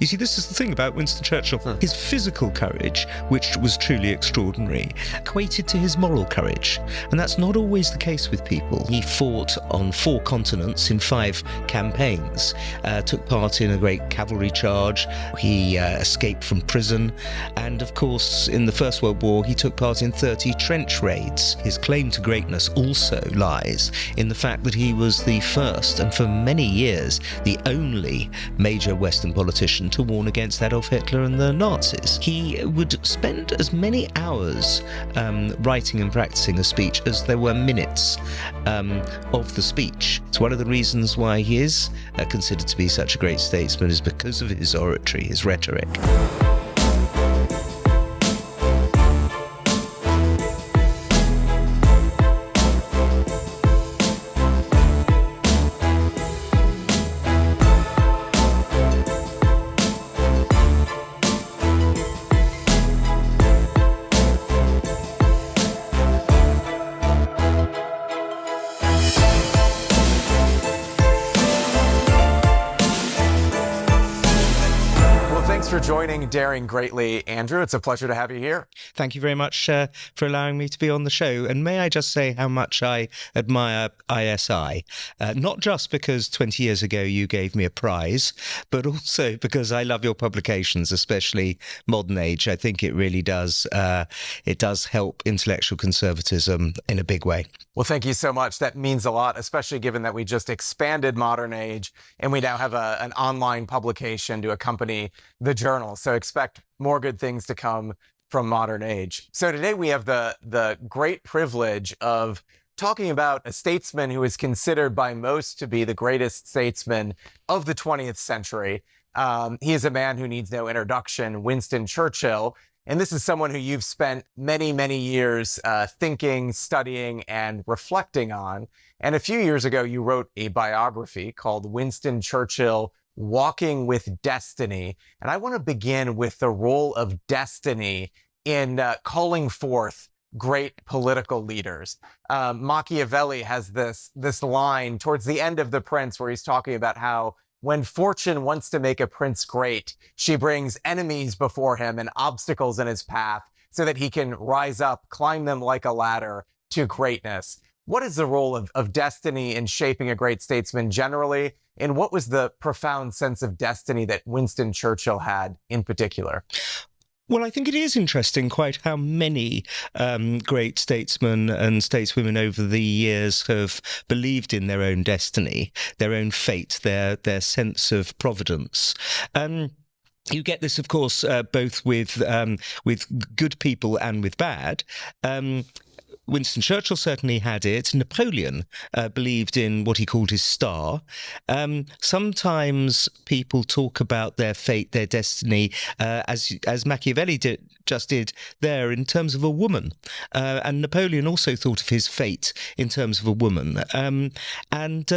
You see, this is the thing about Winston Churchill. His physical courage, which was truly extraordinary, equated to his moral courage. And that's not always the case with people. He fought on 4 continents in 5 campaigns, took part in a great cavalry charge. He escaped from prison. And of course, in the First World War, he took part in 30 trench raids. His claim to greatness also lies in the fact that he was the first, and for many years, the only major Western politician to warn against Adolf Hitler and the Nazis. He would spend as many hours writing and practicing a speech as there were minutes of the speech. It's one of the reasons why he is considered to be such a great statesman, is because of his oratory, his rhetoric. For joining Daring Greatly, Andrew. It's a pleasure to have you here. Thank you very much for allowing me to be on the show. And may I just say how much I admire ISI, not just because 20 years ago you gave me a prize, but also because I love your publications, especially Modern Age. I think it really does. It does help intellectual conservatism in a big way. Well, thank you so much. That means a lot, especially given that we just expanded Modern Age and we now have an online publication to accompany the journal. So expect more good things to come from Modern Age. So today we have the great privilege of talking about a statesman who is considered by most to be the greatest statesman of the 20th century. He is a man who needs no introduction, Winston Churchill. And this is someone who you've spent many, many years thinking, studying, and reflecting on. And a few years ago, you wrote a biography called Winston Churchill, Walking with Destiny. And I want to begin with the role of destiny in calling forth great political leaders. Machiavelli has this line towards the end of The Prince where he's talking about how when fortune wants to make a prince great, she brings enemies before him and obstacles in his path so that he can rise up, climb them like a ladder to greatness. What is the role of destiny in shaping a great statesman generally? And what was the profound sense of destiny that Winston Churchill had in particular? Well, I think it is interesting quite how many great statesmen and stateswomen over the years have believed in their own destiny, their own fate, their sense of providence. You get this, of course, both with good people and with bad. Winston Churchill certainly had it. Napoleon believed in what he called his star. Sometimes people talk about their fate, their destiny, as Machiavelli just did there, in terms of a woman. And Napoleon also thought of his fate in terms of a woman. And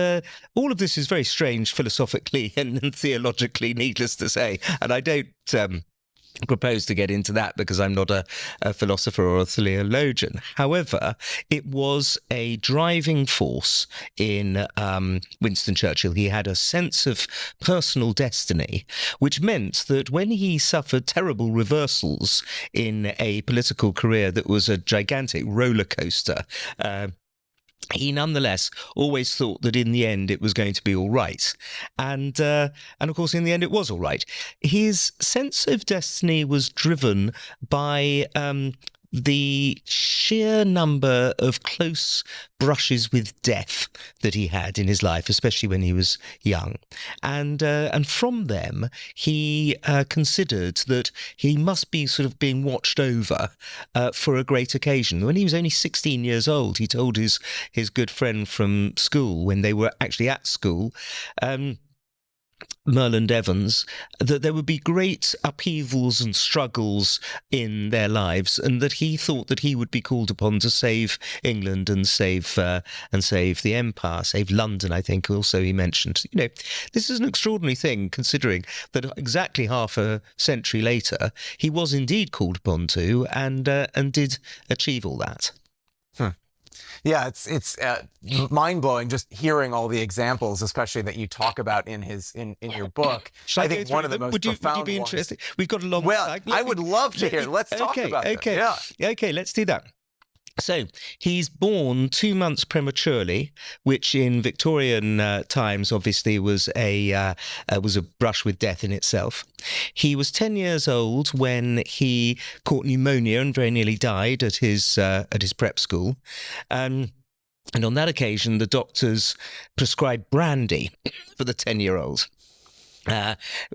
all of this is very strange philosophically and theologically, needless to say. And I don't propose to get into that because I'm not a philosopher or a theologian. However, it was a driving force in Winston Churchill. He had a sense of personal destiny, which meant that when he suffered terrible reversals in a political career that was a gigantic roller coaster, he nonetheless always thought that in the end it was going to be all right. And of course, in the end, it was all right. His sense of destiny was driven by the sheer number of close brushes with death that he had in his life, especially when he was young. And from them, he considered that he must be sort of being watched over for a great occasion. When he was only 16 years old, he told his good friend from school, when they were actually at school, Merland Evans, that there would be great upheavals and struggles in their lives, and that he thought that he would be called upon to save England and save the empire, save London, I think also he mentioned. You know, this is an extraordinary thing, considering that exactly half a century later, he was indeed called upon to and did achieve all that. Yeah, it's mind blowing just hearing all the examples, especially that you talk about in your book. Shall I think go one through of the them? most Would you profound be ones. interested? We've got a long Well, time. I would love to hear. Let's talk about them. Yeah. Okay, let's do that. So he's born 2 months prematurely, which in Victorian times obviously was a brush with death in itself. He was 10 years old when he caught pneumonia and very nearly died at his prep school. And on that occasion, the doctors prescribed brandy for the 10-year-old.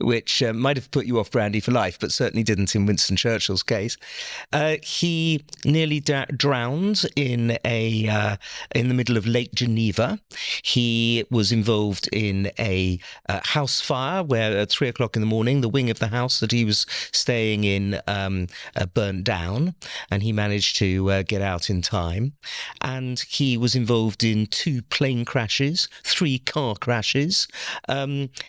Which might have put you off brandy for life, but certainly didn't in Winston Churchill's case. He nearly drowned in the middle of Lake Geneva. He was involved in a house fire where at 3 o'clock in the morning, the wing of the house that he was staying in burnt down, and he managed to get out in time. And he was involved in 2 plane crashes, 3 car crashes.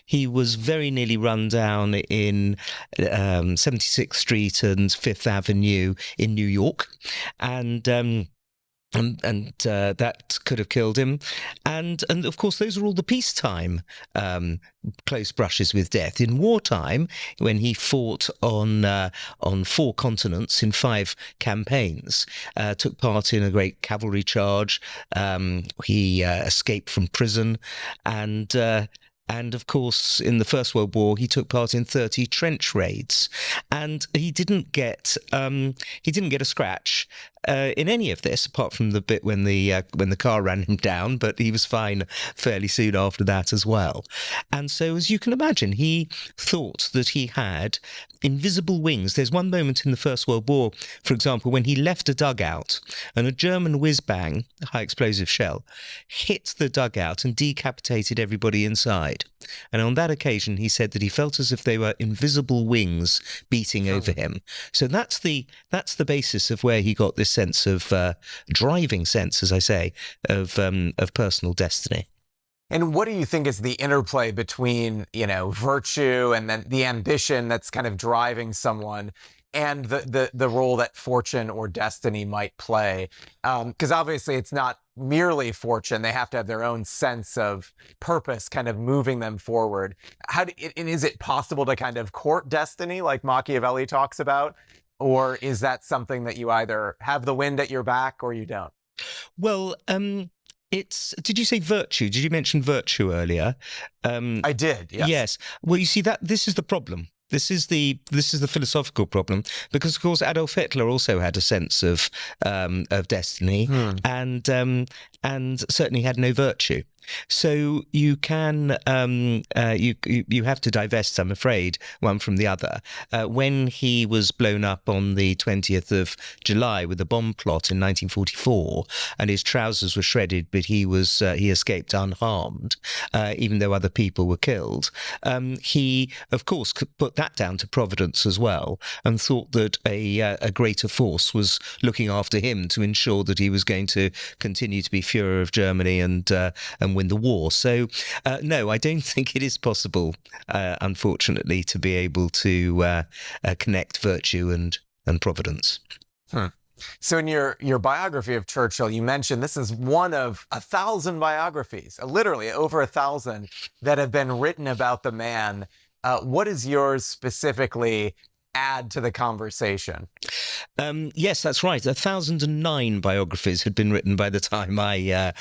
He was very nearly run down in 76th Street and 5th Avenue in New York, and that could have killed him. And of course, those are all the peacetime close brushes with death. In wartime, when he fought on 4 continents in 5 campaigns, took part in a great cavalry charge. He escaped from prison, and of course, in the First World War, he took part in 30 trench raids, and he didn't get a scratch in any of this, apart from the bit when the car ran him down. But he was fine fairly soon after that as well. And so, as you can imagine, he thought that he had invisible wings. There's one moment in the First World War, for example, when he left a dugout and a German whiz-bang, a high explosive shell, hit the dugout and decapitated everybody inside. And on that occasion, he said that he felt as if they were invisible wings beating over him. So that's the basis of where he got this sense of driving sense, as I say, of personal destiny. And what do you think is the interplay between, virtue and then the ambition that's kind of driving someone and the role that fortune or destiny might play? Because obviously it's not merely fortune. They have to have their own sense of purpose kind of moving them forward. And is it possible to kind of court destiny like Machiavelli talks about? Or is that something that you either have the wind at your back or you don't? Well, did you say virtue? Did you mention virtue earlier? I did, yes. Yes. Well, you see, this is the problem. This is the philosophical problem, because of course Adolf Hitler also had a sense of destiny, and certainly had no virtue. So you can you have to divest, I'm afraid, one from the other. When he was blown up on the 20th of July with a bomb plot in 1944, and his trousers were shredded, but he escaped unharmed, even though other people were killed. He, of course, could put that down to providence as well, and thought that a greater force was looking after him to ensure that he was going to continue to be Führer of Germany and win the war. So no, I don't think it is possible, unfortunately, to be able to connect virtue and providence. So in your biography of Churchill, you mentioned this is one of 1,000 biographies, literally over 1,000, that have been written about the man. What does yours specifically add to the conversation? Yes, that's right. 1,009 biographies had been written by the time I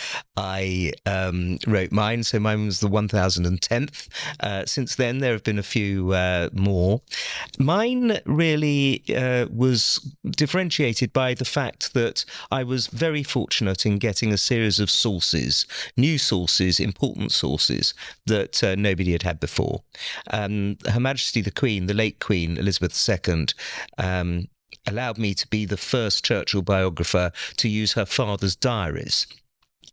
wrote mine. So mine was the 1,010th. Since then, there have been a few more. Mine really was differentiated by the fact that I was very fortunate in getting a series of sources, new sources, important sources that nobody had had before. Her Majesty the Queen, the late Queen Elizabeth II, allowed me to be the first Churchill biographer to use her father's diaries.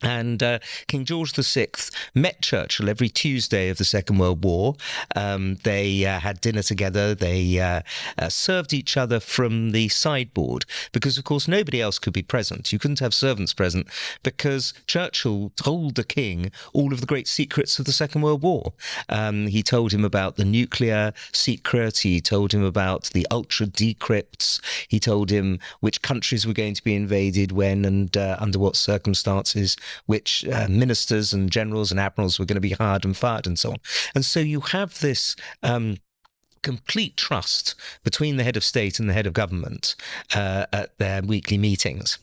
And King George VI met Churchill every Tuesday of the Second World War. They had dinner together. They served each other from the sideboard because, of course, nobody else could be present. You couldn't have servants present because Churchill told the king all of the great secrets of the Second World War. He told him about the nuclear secret. He told him about the ultra decrypts. He told him which countries were going to be invaded when and under what circumstances, which ministers and generals and admirals were going to be hired and fired and so on. And so you have this complete trust between the head of state and the head of government at their weekly meetings.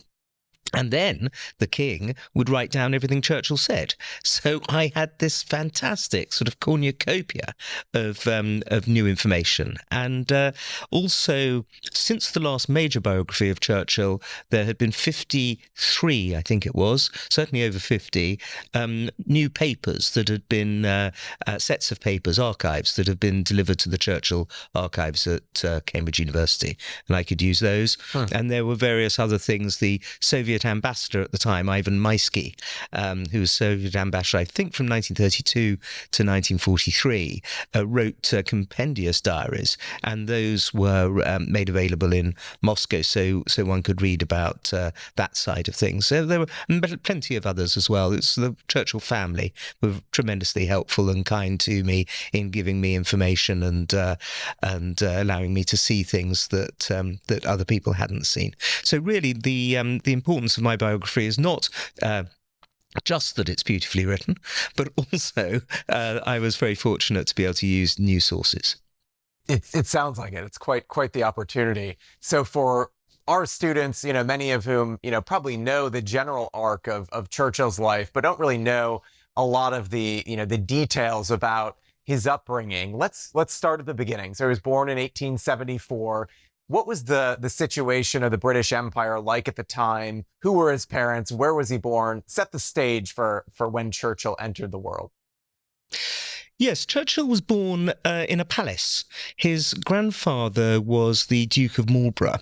And then the king would write down everything Churchill said. So I had this fantastic sort of cornucopia of new information. And also, since the last major biography of Churchill, there had been 53, I think it was, certainly over 50, new papers that had been, sets of papers, archives that had been delivered to the Churchill archives at Cambridge University. And I could use those. And there were various other things. The Soviet ambassador at the time, Ivan Maisky, who was Soviet ambassador, I think, from 1932 to 1943, wrote compendious diaries, and those were made available in Moscow, so one could read about that side of things. So there were plenty of others as well. It's the Churchill family were tremendously helpful and kind to me in giving me information and allowing me to see things that other people hadn't seen. So really, the importance of my biography is not just that it's beautifully written, but also I was very fortunate to be able to use new sources. It sounds like it. It's quite the opportunity. So for our students, many of whom, probably know the general arc of Churchill's life, but don't really know a lot of the details about his upbringing. Let's start at the beginning. So he was born in 1874. What was the situation of the British Empire like at the time? Who were his parents? Where was he born? Set the stage for when Churchill entered the world. Yes, Churchill was born in a palace. His grandfather was the Duke of Marlborough,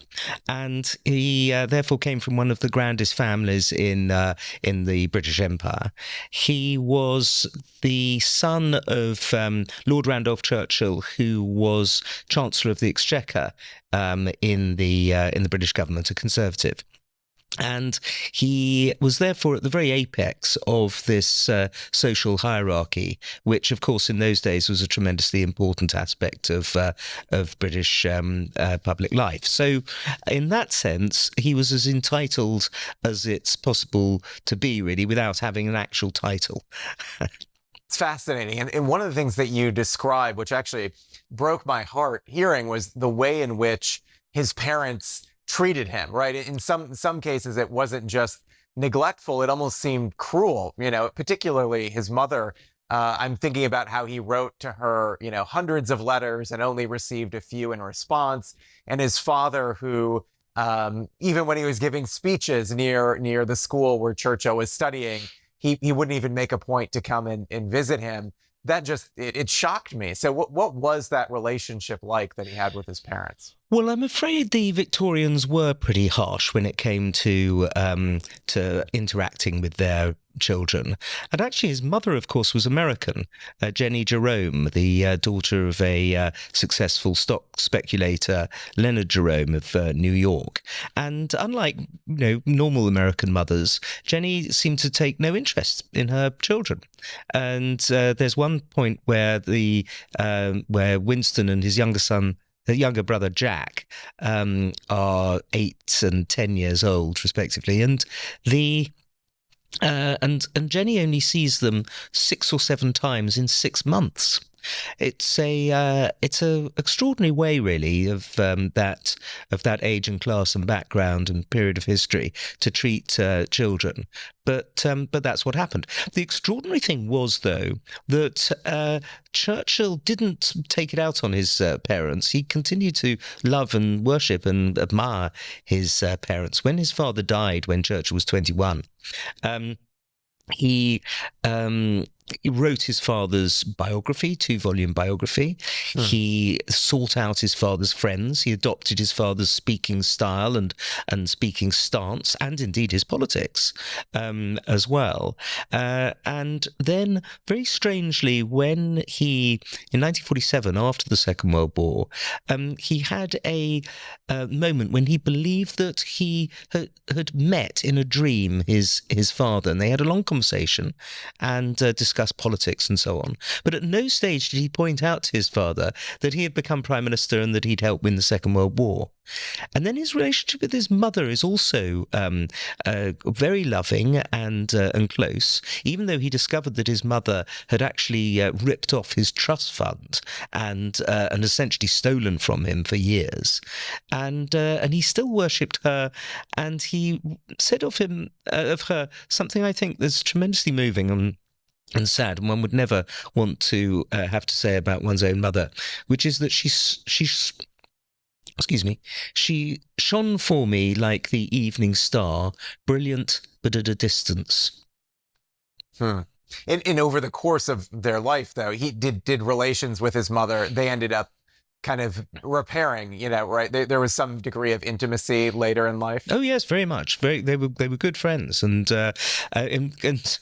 and he therefore came from one of the grandest families in the British Empire. He was the son of Lord Randolph Churchill, who was Chancellor of the Exchequer in the British government, a Conservative. And he was therefore at the very apex of this social hierarchy, which, of course, in those days was a tremendously important aspect of British public life. So in that sense, he was as entitled as it's possible to be, really, without having an actual title. It's fascinating. And one of the things that you described, which actually broke my heart hearing, was the way in which his parents treated him, right? In some cases, it wasn't just neglectful. It almost seemed cruel, particularly his mother. I'm thinking about how he wrote to her, hundreds of letters and only received a few in response. And his father, who, even when he was giving speeches near the school where Churchill was studying, he wouldn't even make a point to come and visit him. That just, it shocked me. So what was that relationship like that he had with his parents? Well, I'm afraid the Victorians were pretty harsh when it came to interacting with their children. And actually, his mother, of course, was American, Jenny Jerome, the daughter of a successful stock speculator, Leonard Jerome of New York. And unlike normal American mothers, Jenny seemed to take no interest in her children. And there's one point where where Winston and his younger brother Jack are 8 and 10 years old, respectively, and and Jenny only sees them 6 or 7 times in 6 months. It's a extraordinary way, really, of that age and class and background and period of history to treat children. But that's what happened. The extraordinary thing was, though, that Churchill didn't take it out on his parents. He continued to love and worship and admire his parents. When his father died, when Churchill was 21, he he wrote his father's biography, 2-volume biography. He sought out his father's friends. He adopted his father's speaking style and speaking stance, and indeed his politics as well. And then, very strangely, when he, in 1947, after the Second World War, he had a moment when he believed that he had met in a dream his father, and they had a long conversation and discussed politics and so on. But at no stage did he point out to his father that he had become prime minister and that he'd helped win the Second World War. And then his relationship with his mother is also very loving and close, even though he discovered that his mother had actually ripped off his trust fund and essentially stolen from him for years. And he still worshipped her, and he said of her something I think that's tremendously moving and sad, and one would never want to have to say about one's own mother, which is that she shone for me like the evening star, brilliant but at a distance. And over the course of their life, though, he did relations with his mother. They ended up kind of repairing, right? There was some degree of intimacy later in life. Oh yes, very much. They were good friends, and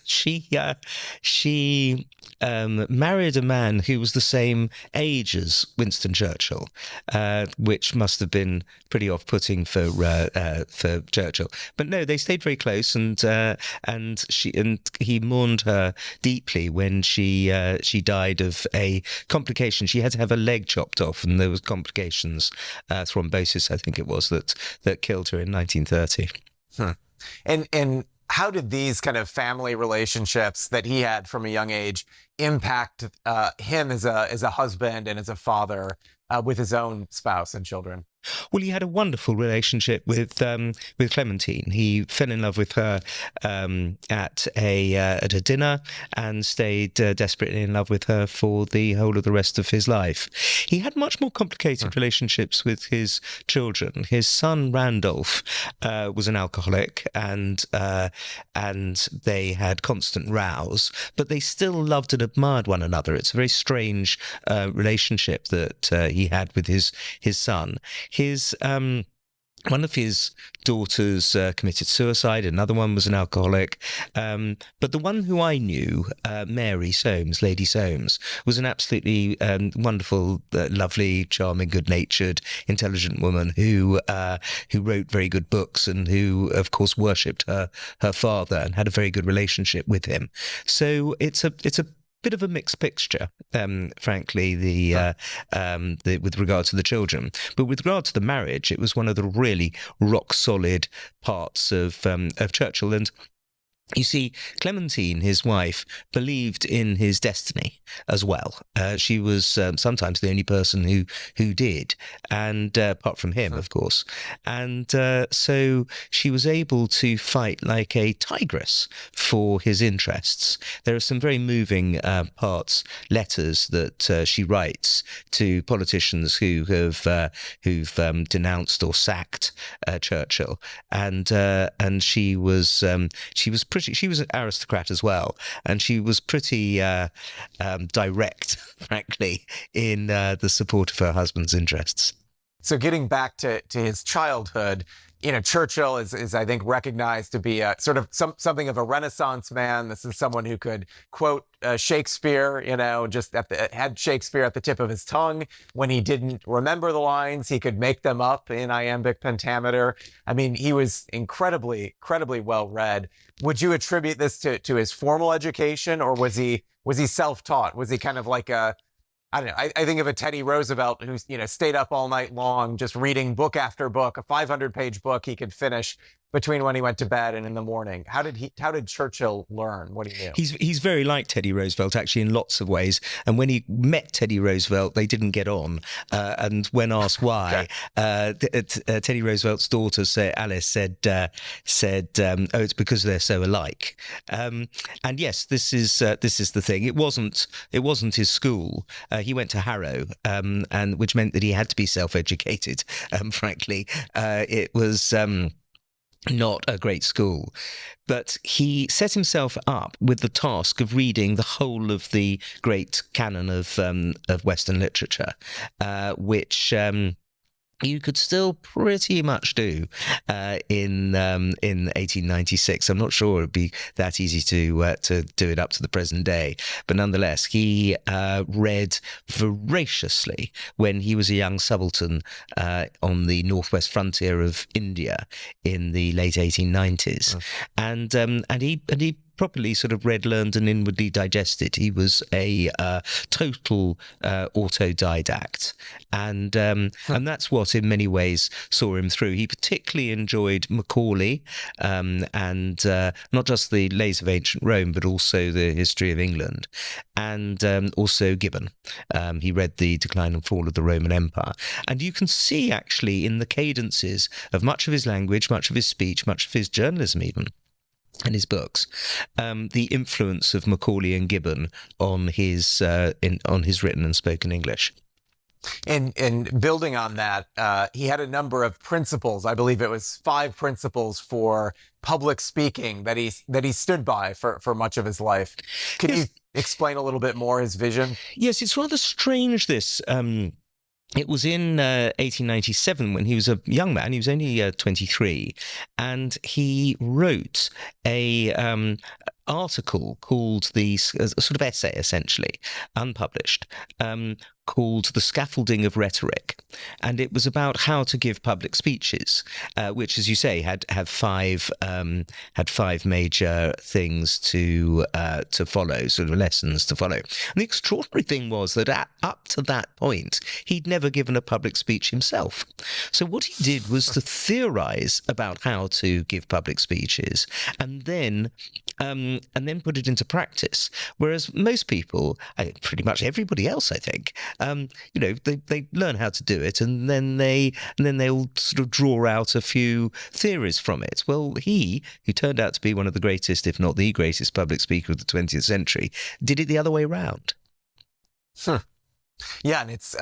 she married a man who was the same age as Winston Churchill, which must have been pretty off-putting for Churchill. But no, they stayed very close, and he mourned her deeply when she died of a complication. She had to have her leg chopped off, and there was complications, thrombosis, I think it was, that killed her in 1930. And how did these kind of family relationships that he had from a young age impact him as a husband and as a father with his own spouse and children? Well, he had a wonderful relationship with Clementine. He fell in love with her at a dinner and stayed desperately in love with her for the whole of the rest of his life. He had much more complicated relationships with his children. His son Randolph was an alcoholic, and they had constant rows, but they still loved and admired one another. It's a very strange relationship that he had with his son. One of his daughters committed suicide. Another one was an alcoholic. But the one who I knew, Mary Soames, Lady Soames, was an absolutely wonderful, lovely, charming, good-natured, intelligent woman who wrote very good books and who, of course, worshipped her father and had a very good relationship with him. So it's a bit of a mixed picture, frankly, with regard to the children. But with regard to the marriage, it was one of the really rock solid parts of Churchill. And you see, Clementine, his wife, believed in his destiny as well. She was sometimes the only person who did, and apart from him, of course. And so she was able to fight like a tigress for his interests. There are some very moving letters that she writes to politicians who've denounced or sacked Churchill, and she was an aristocrat as well, and she was pretty direct, frankly, in the support of her husband's interests. So getting back to his childhood, Churchill is I think recognized to be a sort of something of a Renaissance man. This is someone who could quote Shakespeare, just had Shakespeare at the tip of his tongue. When he didn't remember the lines, he could make them up in iambic pentameter. I mean, he was incredibly well read. Would you attribute this to his formal education, or was he self-taught? Was he kind of like I don't know. I think of a Teddy Roosevelt who, stayed up all night long just reading book after book, a 500-page book he could finish between when he went to bed and in the morning. How did Churchill learn what he knew? He's very like Teddy Roosevelt, actually, in lots of ways. And when he met Teddy Roosevelt, they didn't get on. And when asked why, Teddy Roosevelt's daughter, Alice, said, "Oh, it's because they're so alike." And yes, this is the thing. It wasn't his school. He went to Harrow, and which meant that he had to be self-educated. Frankly, it was. not a great school. But he set himself up with the task of reading the whole of the great canon of Western literature, which you could still pretty much do in 1896. I'm not sure it'd be that easy to do it up to the present day, but nonetheless, he read voraciously when he was a young subaltern on the northwest frontier of India in the late 1890s, and he properly sort of read, learned, and inwardly digested. He was a total autodidact, and that's what, in many ways, saw him through. He particularly enjoyed Macaulay, and not just the Lays of Ancient Rome, but also the History of England, and also Gibbon. He read The Decline and Fall of the Roman Empire, and you can see actually in the cadences of much of his language, much of his speech, much of his journalism, even. And his books, the influence of Macaulay and Gibbon on his written and spoken English. And building on that, he had a number of principles. I believe it was 5 principles for public speaking that he stood by for much of his life. Could you explain a little bit more his vision? Yes, it's rather strange, this. It was in 1897 when he was a young man. He was only 23, and he wrote a article called a sort of essay, essentially, unpublished, called The Scaffolding of Rhetoric. And it was about how to give public speeches, which, as you say, had 5 major things to follow, sort of lessons to follow. And the extraordinary thing was that up to that point, he'd never given a public speech himself. So what he did was to theorize about how to give public speeches, and then put it into practice. Whereas most people, pretty much everybody else, I think, they learn how to do it, and then they'll sort of draw out a few theories from it. Well, he, who turned out to be one of the greatest, if not the greatest, public speaker of the 20th century, did it the other way around. Yeah, and it's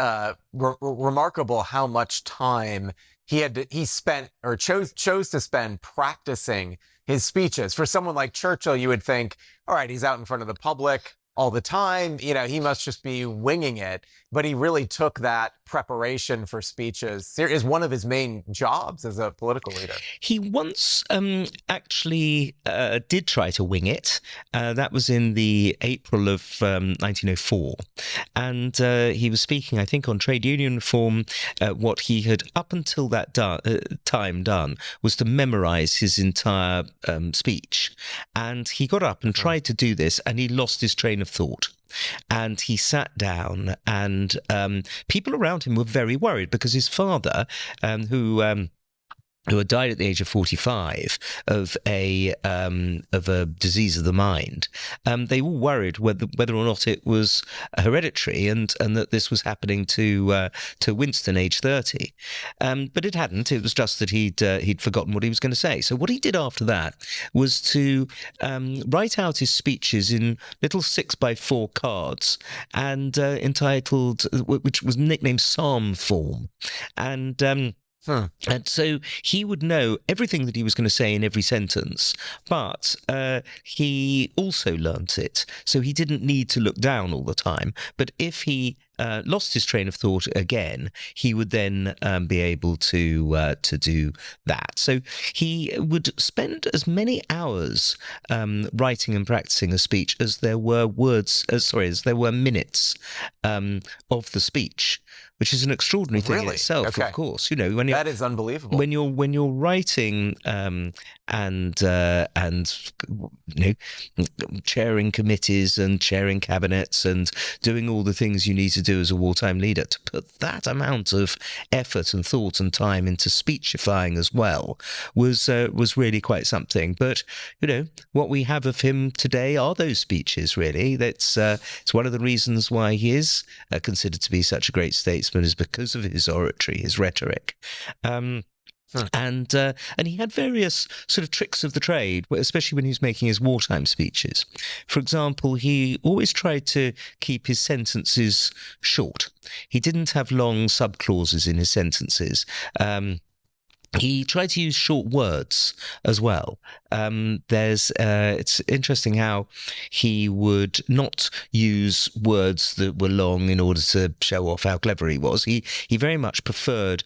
remarkable how much time he spent or chose to spend practicing his speeches. For someone like Churchill, you would think, all right, he's out in front of the public all the time, he must just be winging it. But he really took that preparation for speeches as one of his main jobs as a political leader. He once actually did try to wing it. That was in the April of 1904. And he was speaking, I think, on trade union reform. What he had up until that time done was to memorize his entire speech. And he got up and tried to do this, and he lost his train of thought. And he sat down, and people around him were very worried because his father, who had died at the age of 45 of a disease of the mind, they all worried whether or not it was hereditary, and that this was happening to Winston, age 30. But it hadn't. It was just that he'd forgotten what he was going to say. So what he did after that was to write out his speeches in little 6x4 cards, and entitled, which was nicknamed Psalm form, and so he would know everything that he was going to say in every sentence, but he also learnt it, so he didn't need to look down all the time. But if he lost his train of thought again, he would then be able to do that. So he would spend as many hours writing and practicing a speech as there were minutes of the speech, which is an extraordinary thing in itself. Of course, that is unbelievable. When you're writing and chairing committees and chairing cabinets and doing all the things you need to do as a wartime leader, to put that amount of effort and thought and time into speechifying as well was really quite something. But what we have of him today are those speeches. Really, it's one of the reasons why he is considered to be such a great statesman, is because of his oratory, his rhetoric. And he had various sort of tricks of the trade, especially when he was making his wartime speeches. For example, he always tried to keep his sentences short. He didn't have long subclauses in his sentences. he tried to use short words as well. It's interesting how he would not use words that were long in order to show off how clever he was. He very much preferred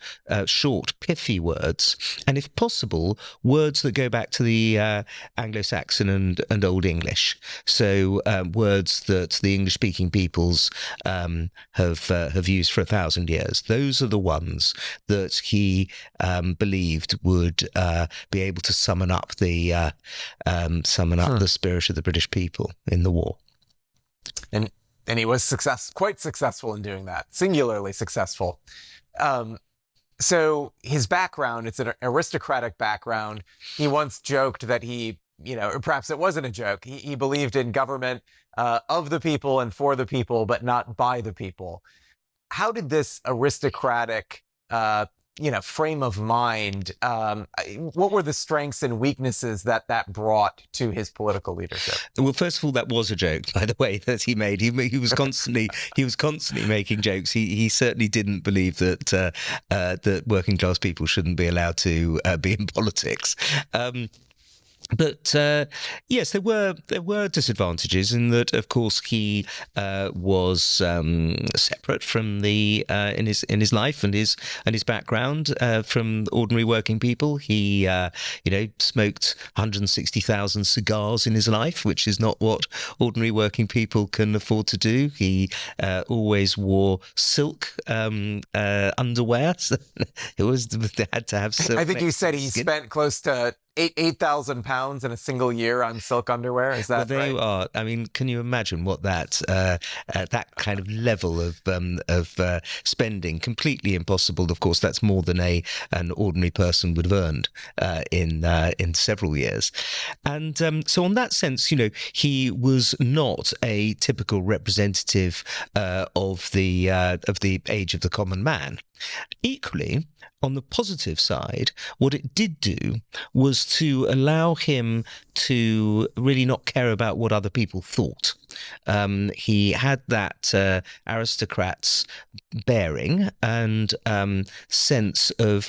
short, pithy words, and if possible, words that go back to the Anglo-Saxon and Old English. So words that the English-speaking peoples have used for 1,000 years. Those are the ones that he believed would be able to summon up the spirit of the British people in the war. And he was quite successful in doing that, singularly successful. So his background, it's an aristocratic background. He once joked that or perhaps it wasn't a joke, he believed in government of the people and for the people, but not by the people. How did this aristocratic frame of mind, what were the strengths and weaknesses that brought to his political leadership? Well, first of all, that was a joke, by the way, that he made. He was constantly making jokes. He certainly didn't believe that that working class people shouldn't be allowed to be in politics. But yes, there were disadvantages in that, of course, he was separate from in his life and his background from ordinary working people. He smoked 160,000 cigars in his life, which is not what ordinary working people can afford to do. He always wore silk underwear. So it was had to have silk. I think you said he spent close to 8,000 pounds in a single year on silk underwear. Is that right? Are. I mean, can you imagine what that kind of level of spending? Completely impossible. Of course, that's more than an ordinary person would have earned in several years. And so, on that sense, he was not a typical representative of the age of the common man. Equally, on the positive side, what it did do was to allow him to really not care about what other people thought. He had that aristocrat's bearing and sense of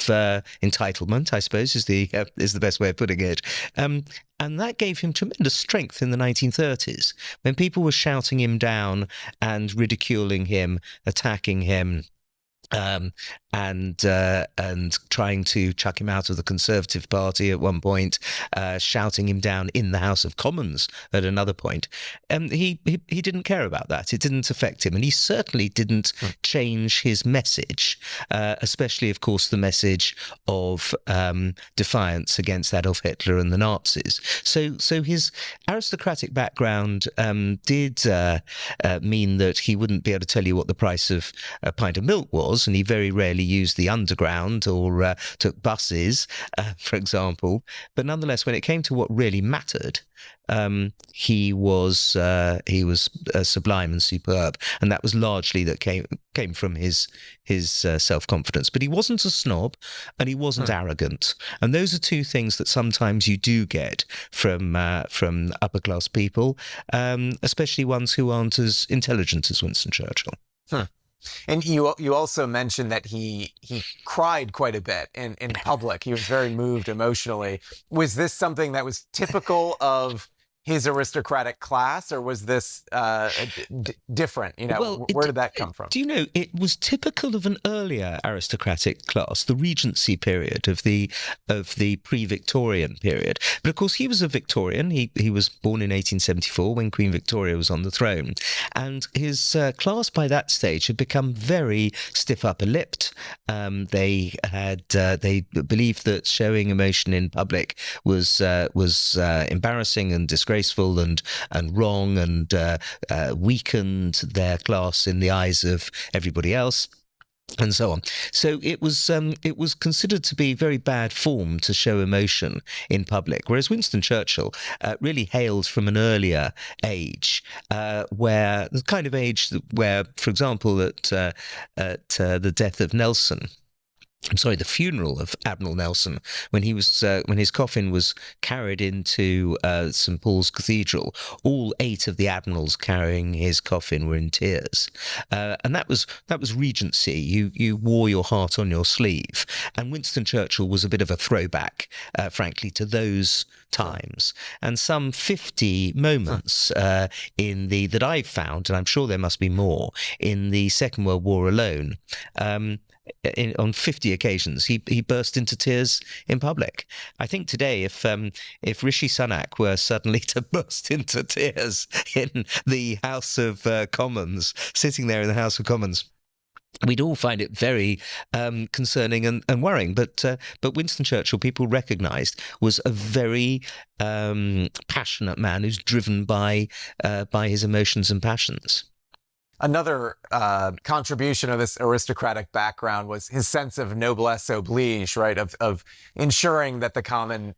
entitlement, I suppose, is the best way of putting it. And that gave him tremendous strength in the 1930s when people were shouting him down and ridiculing him, attacking him. And trying to chuck him out of the Conservative Party at one point, shouting him down in the House of Commons at another point. He didn't care about that. It didn't affect him, and he certainly didn't change his message, especially, of course, the message of defiance against Adolf Hitler and the Nazis. So his aristocratic background did mean that he wouldn't be able to tell you what the price of a pint of milk was, and he very rarely used the underground or took buses, for example. But nonetheless, when it came to what really mattered, he was sublime and superb, and that was largely that came from his self-confidence. But he wasn't a snob, and he wasn't arrogant, and those are two things that sometimes you do get from upper class people, especially ones who aren't as intelligent as Winston Churchill. And you also mentioned that he cried quite a bit in public. He was very moved emotionally. Was this something that was typical of his aristocratic class, or was this different? Where did that come from? Do you know, it was typical of an earlier aristocratic class, the Regency period of the pre-Victorian period. But of course, he was a Victorian. He was born in 1874 when Queen Victoria was on the throne, and his class by that stage had become very stiff upper-lipped. They believed that showing emotion in public was embarrassing and disgraceful and wrong, and weakened their class in the eyes of everybody else, and so on. So it was considered to be very bad form to show emotion in public, whereas Winston Churchill really hailed from an earlier age, where the kind of age where, for example, at the death of Nelson, the funeral of Admiral Nelson, when his coffin was carried into St Paul's Cathedral. All 8 of the admirals carrying his coffin were in tears, and that was Regency. You wore your heart on your sleeve, and Winston Churchill was a bit of a throwback, frankly, to those times. And some 50 moments that I've found, and I'm sure there must be more, in the Second World War alone. On 50 occasions, he burst into tears in public. I think today, if Rishi Sunak were suddenly to burst into tears in the House of Commons, sitting there in the House of Commons, we'd all find it very concerning and worrying. But Winston Churchill, people recognised, was a very passionate man who's driven by his emotions and passions. Another contribution of this aristocratic background was his sense of noblesse oblige, right? Of ensuring that the common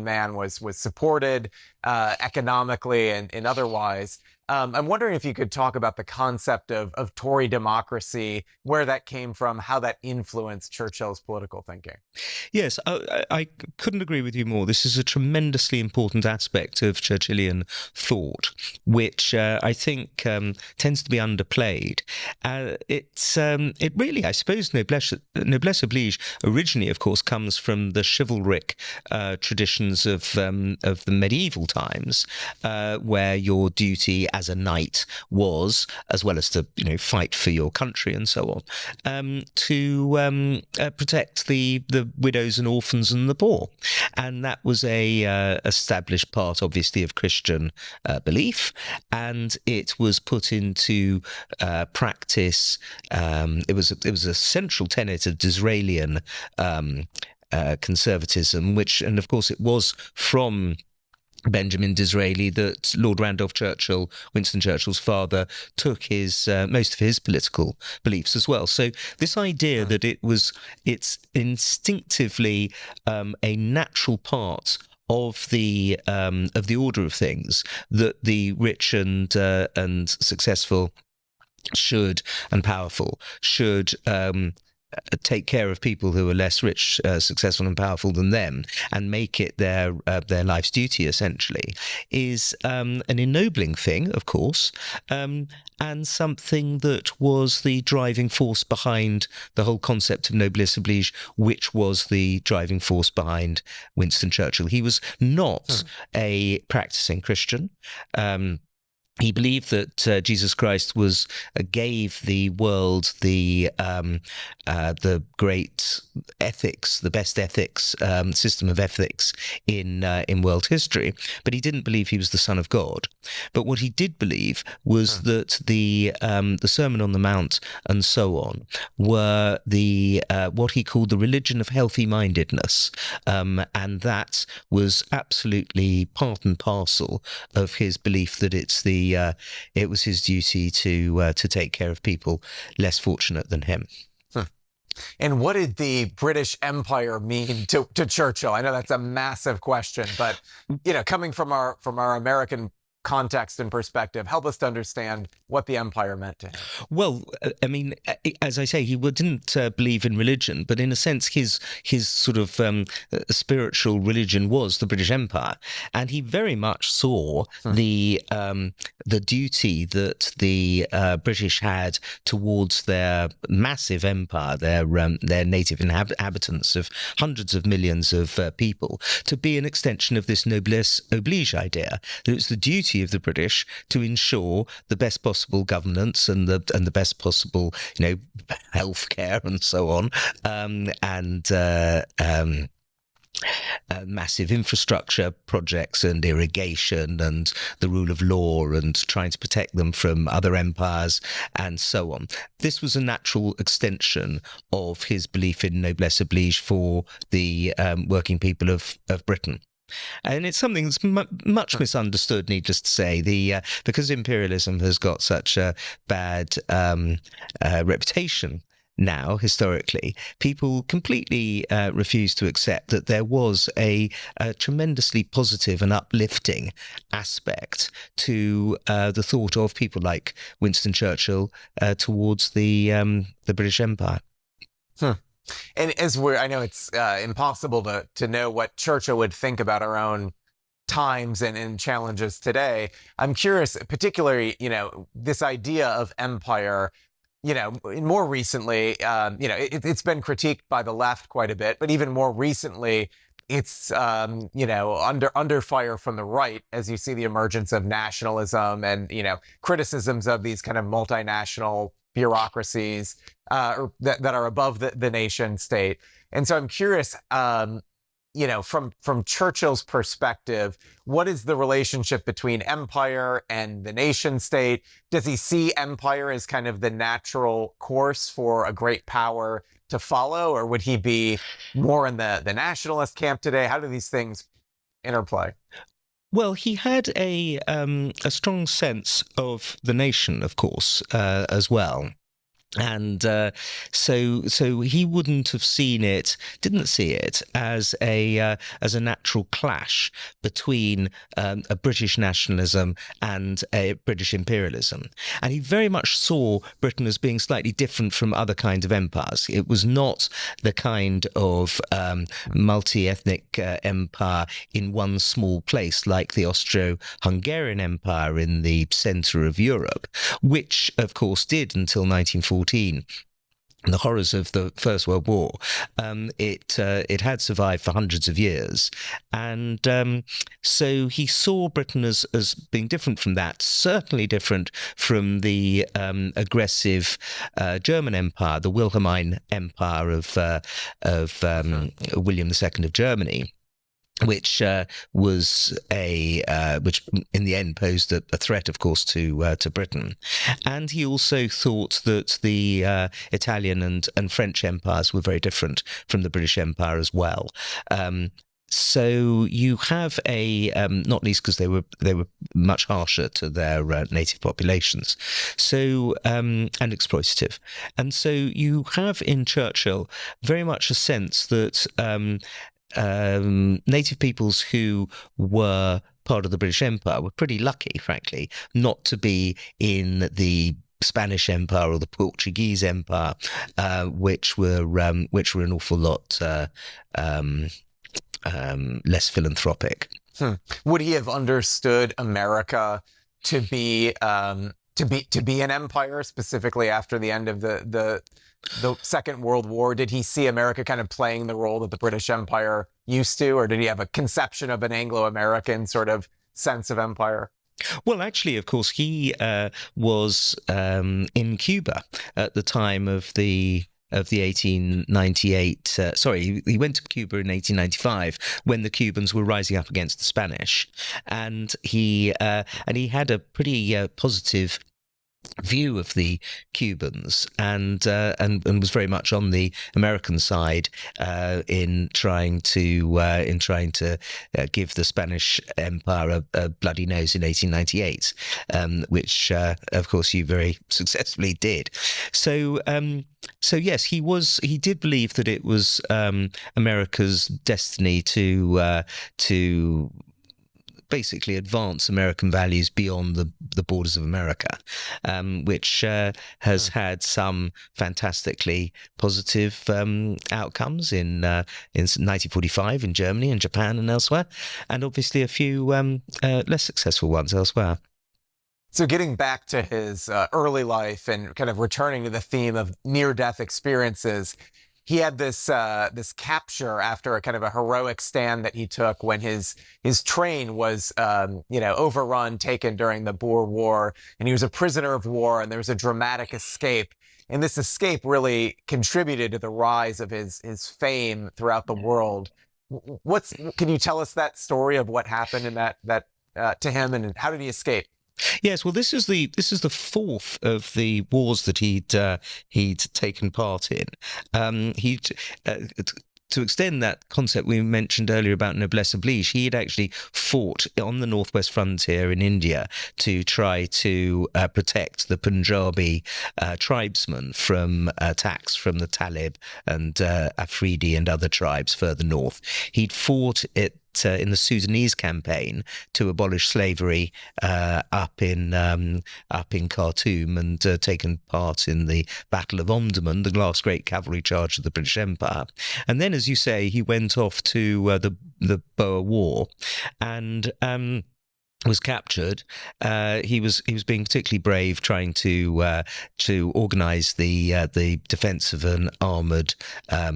man was supported economically and otherwise. I'm wondering if you could talk about the concept of Tory democracy, where that came from, how that influenced Churchill's political thinking. Yes, I couldn't agree with you more. This is a tremendously important aspect of Churchillian thought, which I think tends to be underplayed. It really, I suppose, noblesse oblige originally, of course, comes from the chivalric traditions of the medieval times, where your duty as a knight was, as well as to fight for your country and so on, to protect the widows and orphans and the poor. And that was a established part, obviously, of Christian belief, and it was put into practice. It was a central tenet of Disraelian conservatism, and of course it was from Benjamin Disraeli that Lord Randolph Churchill, Winston Churchill's father, took most of his political beliefs as well. So this idea that it's instinctively a natural part of the order of things that the rich and successful and powerful should take care of people who are less rich, successful and powerful than them, and make it their life's duty, essentially, is an ennobling thing, of course, and something that was the driving force behind the whole concept of noblesse oblige, which was the driving force behind Winston Churchill. He was not a practicing Christian. He believed that Jesus Christ gave the world the great ethics, the best ethics, system of ethics in world history, but he didn't believe he was the Son of God. But what he did believe was that the Sermon on the Mount and so on were what he called the religion of healthy mindedness, and that was absolutely part and parcel of his belief that it was his duty to take care of people less fortunate than him. And what did the British Empire mean to Churchill? I know that's a massive question, but coming from our American context and perspective, help us to understand what the empire meant to him. Well, I mean, as I say, he didn't believe in religion, but in a sense, his sort of spiritual religion was the British Empire, and he very much saw the duty that the British had towards their massive empire, their native inhabitants of hundreds of millions of people, to be an extension of this noblesse oblige idea. That it was the duty of the British to ensure the best possible governance and the best possible health care and so on, and massive infrastructure projects and irrigation and the rule of law and trying to protect them from other empires and so on. This was a natural extension of his belief in noblesse oblige for the working people of Britain. And it's something that's much misunderstood, needless to say, because imperialism has got such a bad reputation now, historically. People completely refuse to accept that there was a tremendously positive and uplifting aspect to the thought of people like Winston Churchill towards the British Empire. And I know it's impossible to know what Churchill would think about our own times and challenges today. I'm curious, particularly, this idea of empire, more recently, it's been critiqued by the left quite a bit, but even more recently, it's, under fire from the right as you see the emergence of nationalism and, criticisms of these kind of multinational bureaucracies that are above the nation state. And so I'm curious, from Churchill's perspective, what is the relationship between empire and the nation state? Does he see empire as kind of the natural course for a great power to follow, or would he be more in the nationalist camp today? How do these things interplay? Well, he had a strong sense of the nation, of course, as well. And so he didn't see it as a natural clash between a British nationalism and a British imperialism. And he very much saw Britain as being slightly different from other kinds of empires. It was not the kind of multi-ethnic empire in one small place like the Austro-Hungarian Empire in the centre of Europe, which, of course, did until 1914. The horrors of the First World War. It had survived for hundreds of years, and so he saw Britain as being different from that. Certainly different from the aggressive German Empire, the Wilhelmine Empire of William II of Germany, which was which in the end posed a threat, of course, to Britain. And he also thought that the Italian and French empires were very different from the British Empire as well. So you have not least because they were much harsher to their native populations, so and exploitative, and so you have in Churchill very much a sense that native peoples who were part of the British Empire were pretty lucky, frankly, not to be in the Spanish Empire or the Portuguese Empire, which were an awful lot less philanthropic. Would he have understood America to be an empire, specifically after the end of the Second World War? Did he see America kind of playing the role that the British Empire used to, or did he have a conception of an Anglo-American sort of sense of empire? Well, actually, of course, he was in Cuba at the time of the 1898. He went to Cuba in 1895 when the Cubans were rising up against the Spanish, and he had a pretty positive view of the Cubans and was very much on the American side in trying to give the Spanish Empire a bloody nose in 1898, which of course you very successfully did. So yes, he did believe that it was America's destiny to basically advance American values beyond the borders of America, which has had some fantastically positive outcomes in 1945 in Germany and Japan and elsewhere, and obviously a few less successful ones elsewhere. So getting back to his early life and kind of returning to the theme of near-death experiences, he had this capture after a kind of a heroic stand that he took when his train was overrun, taken during the Boer War, and he was a prisoner of war, and there was a dramatic escape. And this escape really contributed to the rise of his fame throughout the world. Can you tell us that story of what happened in that to him, and how did he escape? Yes, well, this is the fourth of the wars that he'd taken part in. To extend that concept we mentioned earlier about noblesse oblige, he had actually fought on the northwest frontier in India to try to protect the Punjabi tribesmen from attacks from the Talib and Afridi and other tribes further north. He'd fought at in the Sudanese campaign to abolish slavery up in Khartoum, and taken part in the Battle of Omdurman, the last great cavalry charge of the British Empire. And then, as you say, he went off to the Boer War, and was captured. He was being particularly brave, trying to organise the defence of an armoured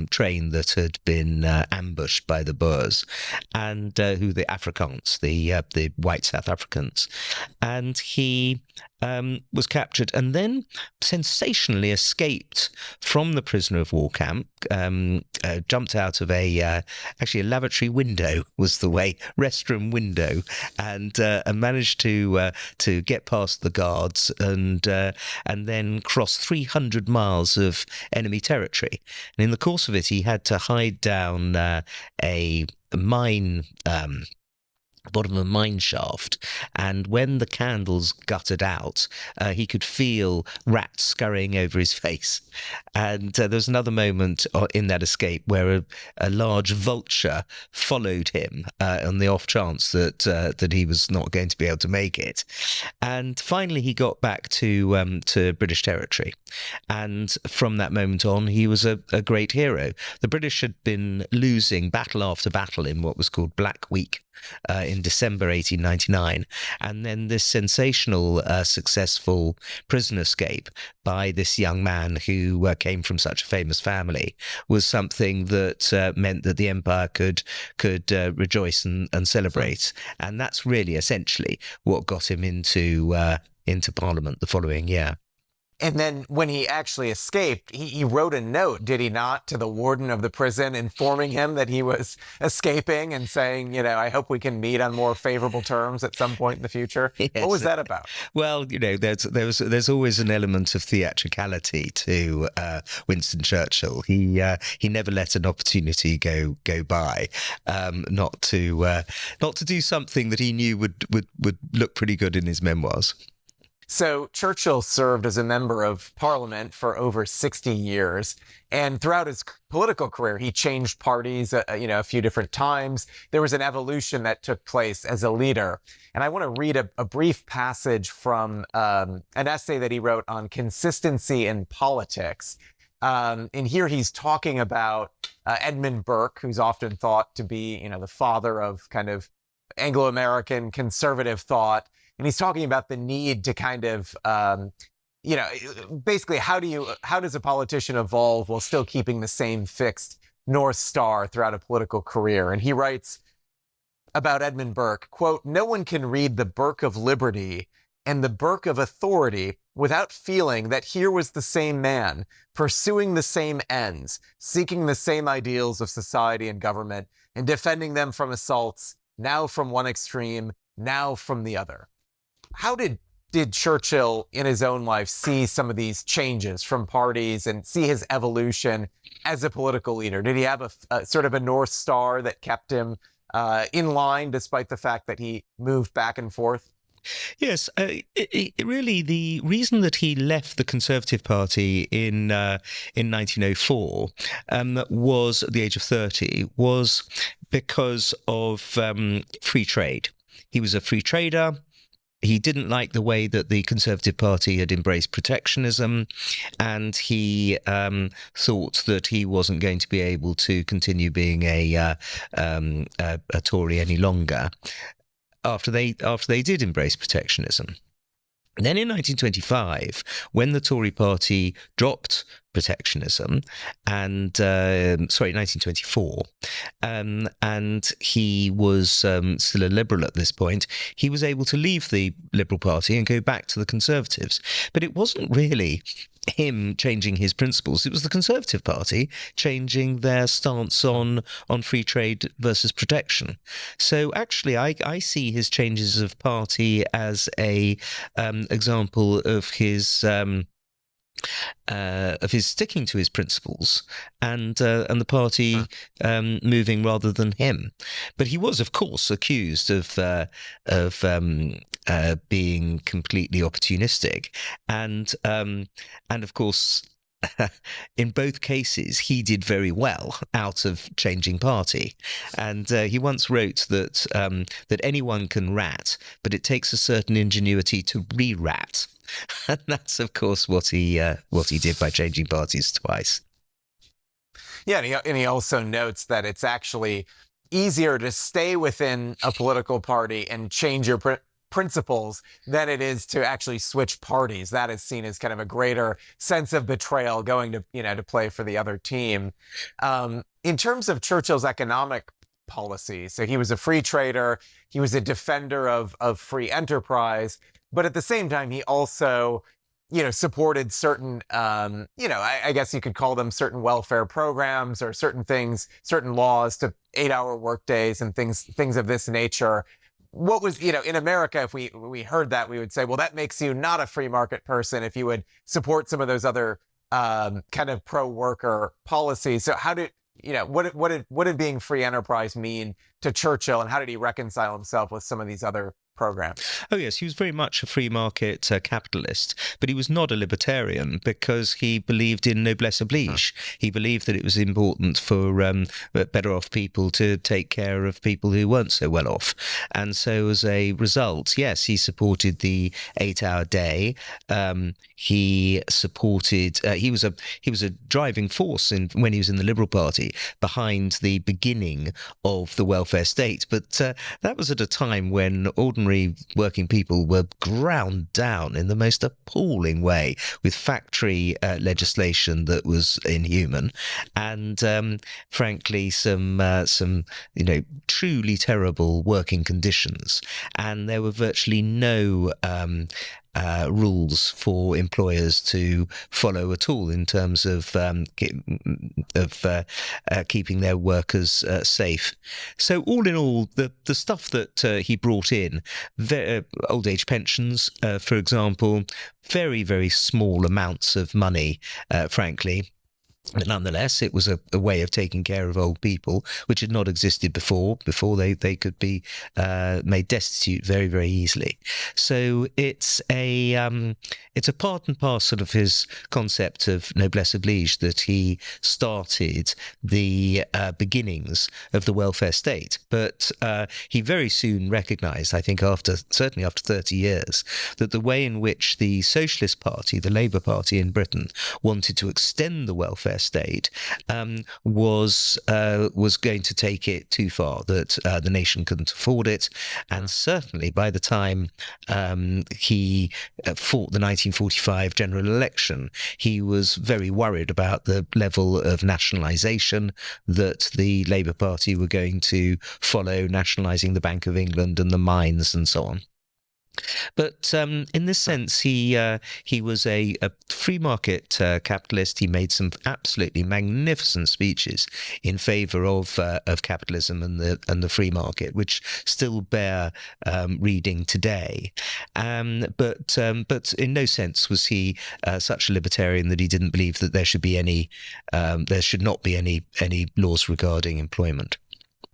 train that had been ambushed by the Boers, and who the Afrikaans, the white South Africans, and he was captured and then sensationally escaped from the prisoner of war camp. Jumped out of actually a lavatory window was the way, restroom window, and managed to get past the guards and then cross 300 miles of enemy territory. And in the course of it, he had to hide down a mine. Bottom of a mine shaft, and when the candles guttered out, he could feel rats scurrying over his face. And there was another moment in that escape where a large vulture followed him on the off chance that he was not going to be able to make it. And finally, he got back to British territory, and from that moment on, he was a great hero. The British had been losing battle after battle in what was called Black Week. In December 1899, and then this sensational, successful prison escape by this young man who came from such a famous family was something that meant that the empire could rejoice and celebrate, and that's really essentially what got him into Parliament the following year. And then when he actually escaped, he wrote a note, did he not, to the warden of the prison informing him that he was escaping and saying, I hope we can meet on more favorable terms at some point in the future. Yes. What was that about? Well, there's always an element of theatricality to Winston Churchill. He never let an opportunity go by, not to do something that he knew would look pretty good in his memoirs. So Churchill served as a member of Parliament for over 60 years, and throughout his political career, he changed parties, a few different times. There was an evolution that took place as a leader. And I want to read a brief passage from an essay that he wrote on consistency in politics. And here he's talking about Edmund Burke, who's often thought to be, the father of kind of Anglo-American conservative thought. And he's talking about the need to kind of, basically how does a politician evolve while still keeping the same fixed North Star throughout a political career? And he writes about Edmund Burke, quote, "No one can read the Burke of liberty and the Burke of authority without feeling that here was the same man, pursuing the same ends, seeking the same ideals of society and government, and defending them from assaults, now from one extreme, now from the other." How did Churchill in his own life see some of these changes from parties and see his evolution as a political leader? Did he have a sort of a North Star that kept him in line despite the fact that he moved back and forth? Yes, really, the reason that he left the Conservative Party in 1904 was at the age of 30 was because of free trade. He was a free trader. He didn't like the way that the Conservative Party had embraced protectionism, and he thought that he wasn't going to be able to continue being a Tory any longer after they did embrace protectionism. And then in 1925, when the Tory party dropped protectionism, and 1924, and he was still a Liberal at this point, he was able to leave the Liberal Party and go back to the Conservatives. But it wasn't really him changing his principles. It was the Conservative Party changing their stance on free trade versus protection. So actually, I see his changes of party as a example of his sticking to his principles and the party moving rather than him. But he was, of course, accused of being completely opportunistic, and of course in both cases, he did very well out of changing party. And he once wrote that that anyone can rat, but it takes a certain ingenuity to re-rat. And that's, of course, what he did by changing parties twice. Yeah, and he also notes that it's actually easier to stay within a political party and change your principles than it is to actually switch parties. That is seen as kind of a greater sense of betrayal going to, to play for the other team. In terms of Churchill's economic policy, so he was a free trader, he was a defender of free enterprise, but at the same time, he also supported certain, I guess you could call them certain welfare programs or certain things, certain laws to 8-hour workdays and things of this nature. What was, in America, if we heard that, we would say, well, that makes you not a free market person if you would support some of those other kind of pro-worker policies. So how did, what did being free enterprise mean to Churchill, and how did he reconcile himself with some of these other programs? Oh, yes, he was very much a free market capitalist, but he was not a libertarian because he believed in noblesse oblige. He believed that it was important for better off people to take care of people who weren't so well off. And so as a result, yes, he supported the 8-hour day. He supported, he was a driving force when he was in the Liberal Party behind the beginning of the welfare state. But that was at a time when ordinary working people were ground down in the most appalling way with factory legislation that was inhuman, and frankly some truly terrible working conditions, and there were virtually no rules for employers to follow at all in terms of keeping their workers safe. So all in all, the stuff that he brought in, old age pensions, for example, very, very small amounts of money, frankly. But nonetheless, it was a way of taking care of old people, which had not existed before they could be made destitute very, very easily. So it's a part and parcel of his concept of noblesse oblige that he started the beginnings of the welfare state. But he very soon recognised, I think certainly after 30 years, that the way in which the Socialist Party, the Labour Party in Britain, wanted to extend the welfare state was going to take it too far, that the nation couldn't afford it. And certainly by the time he fought the 1945 general election, he was very worried about the level of nationalisation that the Labour Party were going to follow, nationalising the Bank of England and the mines and so on. But in this sense, he was a free market capitalist. He made some absolutely magnificent speeches in favour of capitalism and the free market, which still bear reading today. But in no sense was he such a libertarian that he didn't believe that there should not be any laws regarding employment.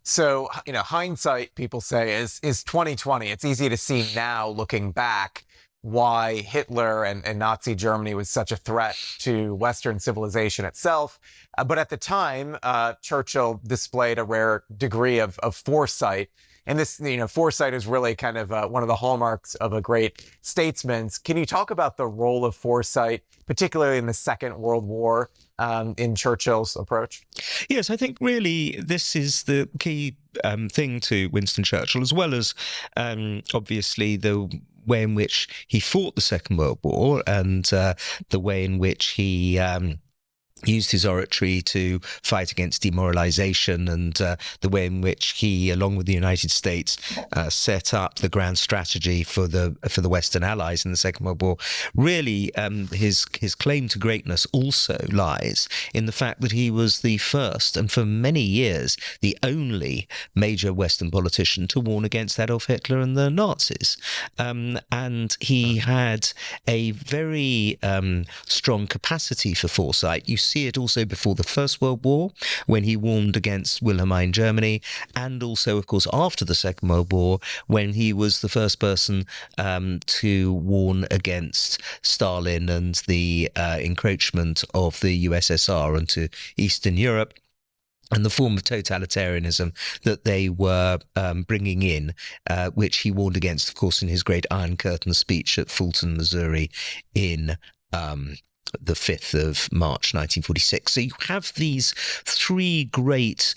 So, hindsight, people say, is 2020. It's easy to see now, looking back, why Hitler and Nazi Germany was such a threat to Western civilization itself. But at the time, Churchill displayed a rare degree of foresight. And this, foresight is really kind of one of the hallmarks of a great statesman. Can you talk about the role of foresight, particularly in the Second World War, in Churchill's approach? Yes, I think really this is the key thing to Winston Churchill, as well as obviously the way in which he fought the Second World War and the way in which he used his oratory to fight against demoralization, and the way in which he, along with the United States, set up the grand strategy for the Western Allies in the Second World War. Really, his claim to greatness also lies in the fact that he was the first, and for many years, the only major Western politician to warn against Adolf Hitler and the Nazis. And he had a very strong capacity for foresight. You see it also before the First World War, when he warned against Wilhelmine Germany, and also, of course, after the Second World War, when he was the first person to warn against Stalin and the encroachment of the USSR into Eastern Europe, and the form of totalitarianism that they were bringing in, which he warned against, of course, in his great Iron Curtain speech at Fulton, Missouri, in the 5th of March 1946. So you have these three great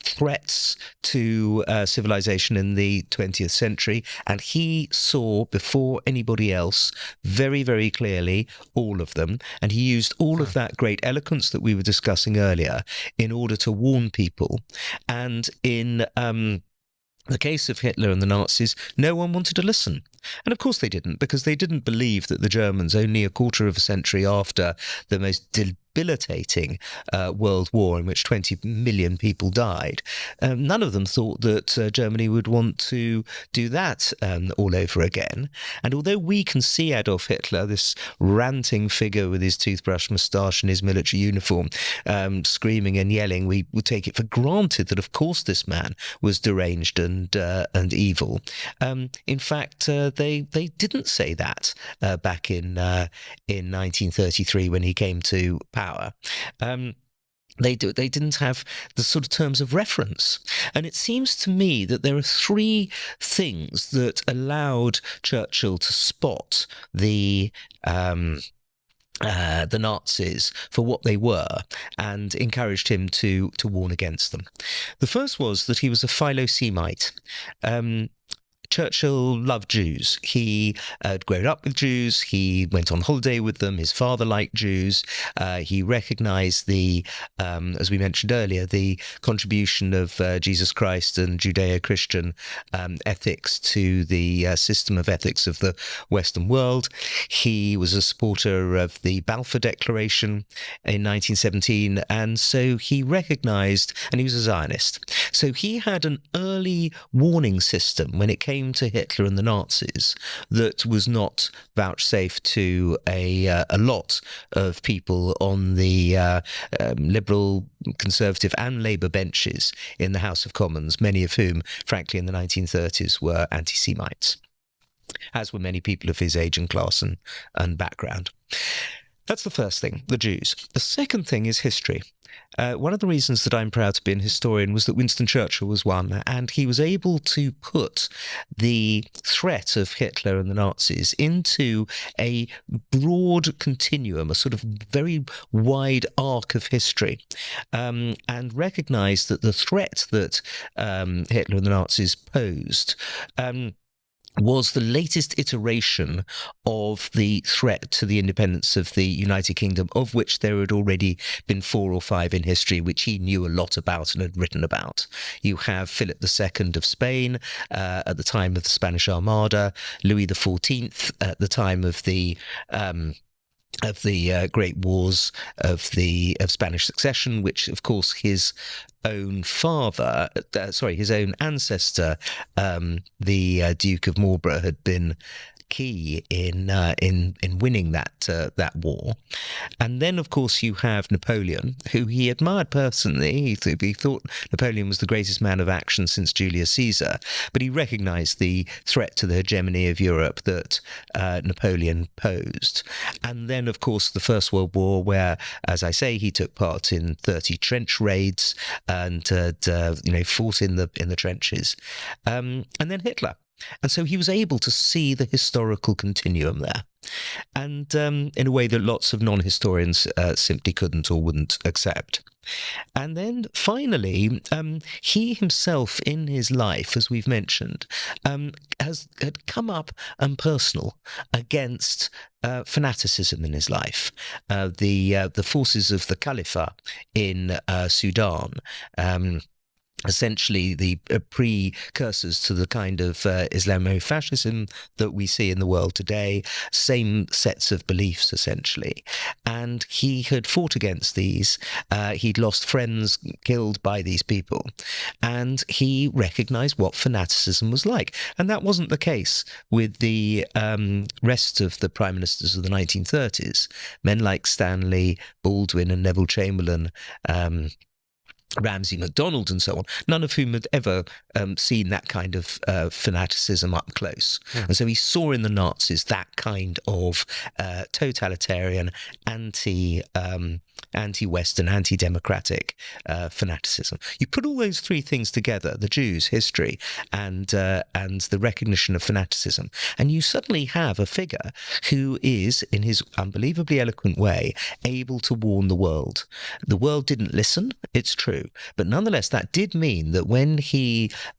threats to civilization in the 20th century, and he saw before anybody else very, very clearly all of them, and he used all of that great eloquence that we were discussing earlier in order to warn people. And in the case of Hitler and the Nazis, no one wanted to listen. And of course they didn't, because they didn't believe that the Germans, only a quarter of a century after the most debilitating World War in which 20 million people died, none of them thought that Germany would want to do that all over again. And although we can see Adolf Hitler, this ranting figure with his toothbrush moustache and his military uniform, screaming and yelling, we would take it for granted that, of course, this man was deranged and evil. In fact, they didn't say that back in 1933 when he came to power. They didn't have the sort of terms of reference. And it seems to me that there are three things that allowed Churchill to spot the Nazis for what they were and encouraged him to warn against them. The first was that he was a Philosemite. Churchill loved Jews. He had grown up with Jews. He went on holiday with them. His father liked Jews. He recognized as we mentioned earlier, the contribution of Jesus Christ and Judeo-Christian ethics to the system of ethics of the Western world. He was a supporter of the Balfour Declaration in 1917, and so he recognized, and he was a Zionist. So he had an early warning system when it came to Hitler and the Nazis that was not vouchsafed to a lot of people on the Liberal, Conservative and Labour benches in the House of Commons, many of whom, frankly, in the 1930s were anti-Semites, as were many people of his age and class and background. That's the first thing, the Jews. The second thing is history. One of the reasons that I'm proud to be an historian was that Winston Churchill was one, and he was able to put the threat of Hitler and the Nazis into a broad continuum, a sort of very wide arc of history, and recognize that the threat that Hitler and the Nazis posed was the latest iteration of the threat to the independence of the United Kingdom, of which there had already been 4 or 5 in history, which he knew a lot about and had written about. You have Philip II of Spain at the time of the Spanish Armada, Louis XIV at the time of the great wars of Spanish succession, which, of course, his own father, his own ancestor, the Duke of Marlborough, had been key in winning that war. And then, of course, you have Napoleon, who he admired personally. He thought Napoleon was the greatest man of action since Julius Caesar, but he recognized the threat to the hegemony of Europe that Napoleon posed. And then, of course, the First World War, where, as I say, he took part in 30 trench raids and fought in the trenches. And then Hitler. And so he was able to see the historical continuum there, and in a way that lots of non-historians simply couldn't or wouldn't accept. And then finally, he himself in his life, as we've mentioned, had come up and personal against fanaticism in his life. The forces of the Caliphate in Sudan essentially the precursors to the kind of Islamo-fascism that we see in the world today, same sets of beliefs essentially. And he had fought against these. He'd lost friends killed by these people. And he recognized what fanaticism was like. And that wasn't the case with the rest of the prime ministers of the 1930s. Men like Stanley, Baldwin and Neville Chamberlain, Ramsay MacDonald and so on, none of whom had ever seen that kind of fanaticism up close. And so he saw in the Nazis that kind of totalitarian, anti-Western, anti-democratic fanaticism. You put all those three things together, the Jews, history, and the recognition of fanaticism, and you suddenly have a figure who is, in his unbelievably eloquent way, able to warn the world. The world didn't listen, it's true, but nonetheless, that did mean that when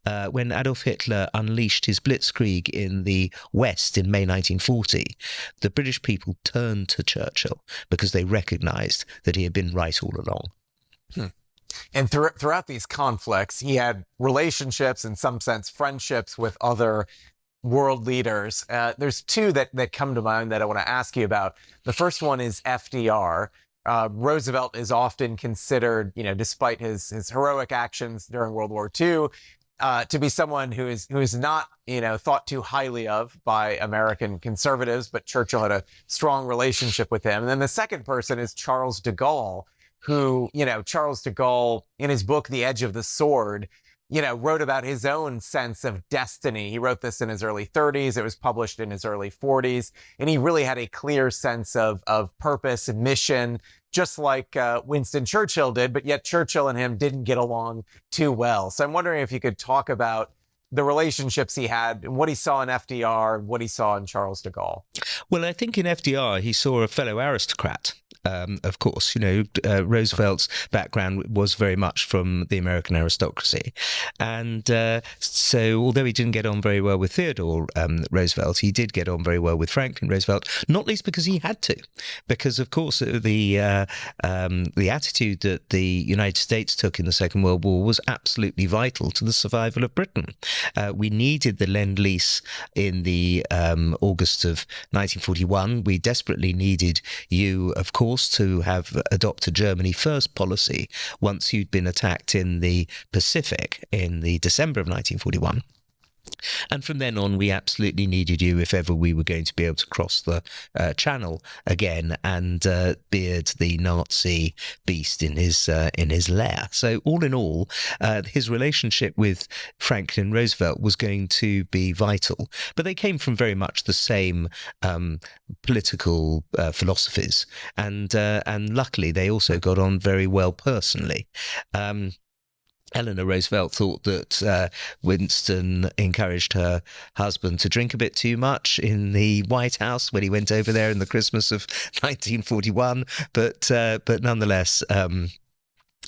Adolf Hitler unleashed his blitzkrieg in the West in May 1940, the British people turned to Churchill because they recognized that he had been right all along. And throughout these conflicts, he had relationships, in some sense, friendships with other world leaders. There's two that come to mind that I want to ask you about. The first one is FDR. Roosevelt is often considered, despite his heroic actions during World War II, to be someone who is not, thought too highly of by American conservatives, but Churchill had a strong relationship with him. And then the second person is Charles de Gaulle, who, Charles de Gaulle, in his book, The Edge of the Sword, wrote about his own sense of destiny. He wrote this in his early 30s. It was published in his early 40s. And he really had a clear sense of purpose and mission, just like Winston Churchill did, but yet Churchill and him didn't get along too well. So I'm wondering if you could talk about the relationships he had, and what he saw in FDR, and what he saw in Charles de Gaulle. Well, I think in FDR, he saw a fellow aristocrat. Of course, Roosevelt's background was very much from the American aristocracy. And so although he didn't get on very well with Theodore Roosevelt, he did get on very well with Franklin Roosevelt, not least because he had to. Because, of course, the attitude that the United States took in the Second World War was absolutely vital to the survival of Britain. We needed the Lend-Lease in the August of 1941. We desperately needed you, of course, to have adopted Germany first policy once you'd been attacked in the Pacific in the December of 1941. And from then on, we absolutely needed you if ever we were going to be able to cross the channel again and beard the Nazi beast in his lair. So all in all, his relationship with Franklin Roosevelt was going to be vital. But they came from very much the same political philosophies, and luckily they also got on very well personally. Eleanor Roosevelt thought that Winston encouraged her husband to drink a bit too much in the White House when he went over there in the Christmas of 1941, but nonetheless,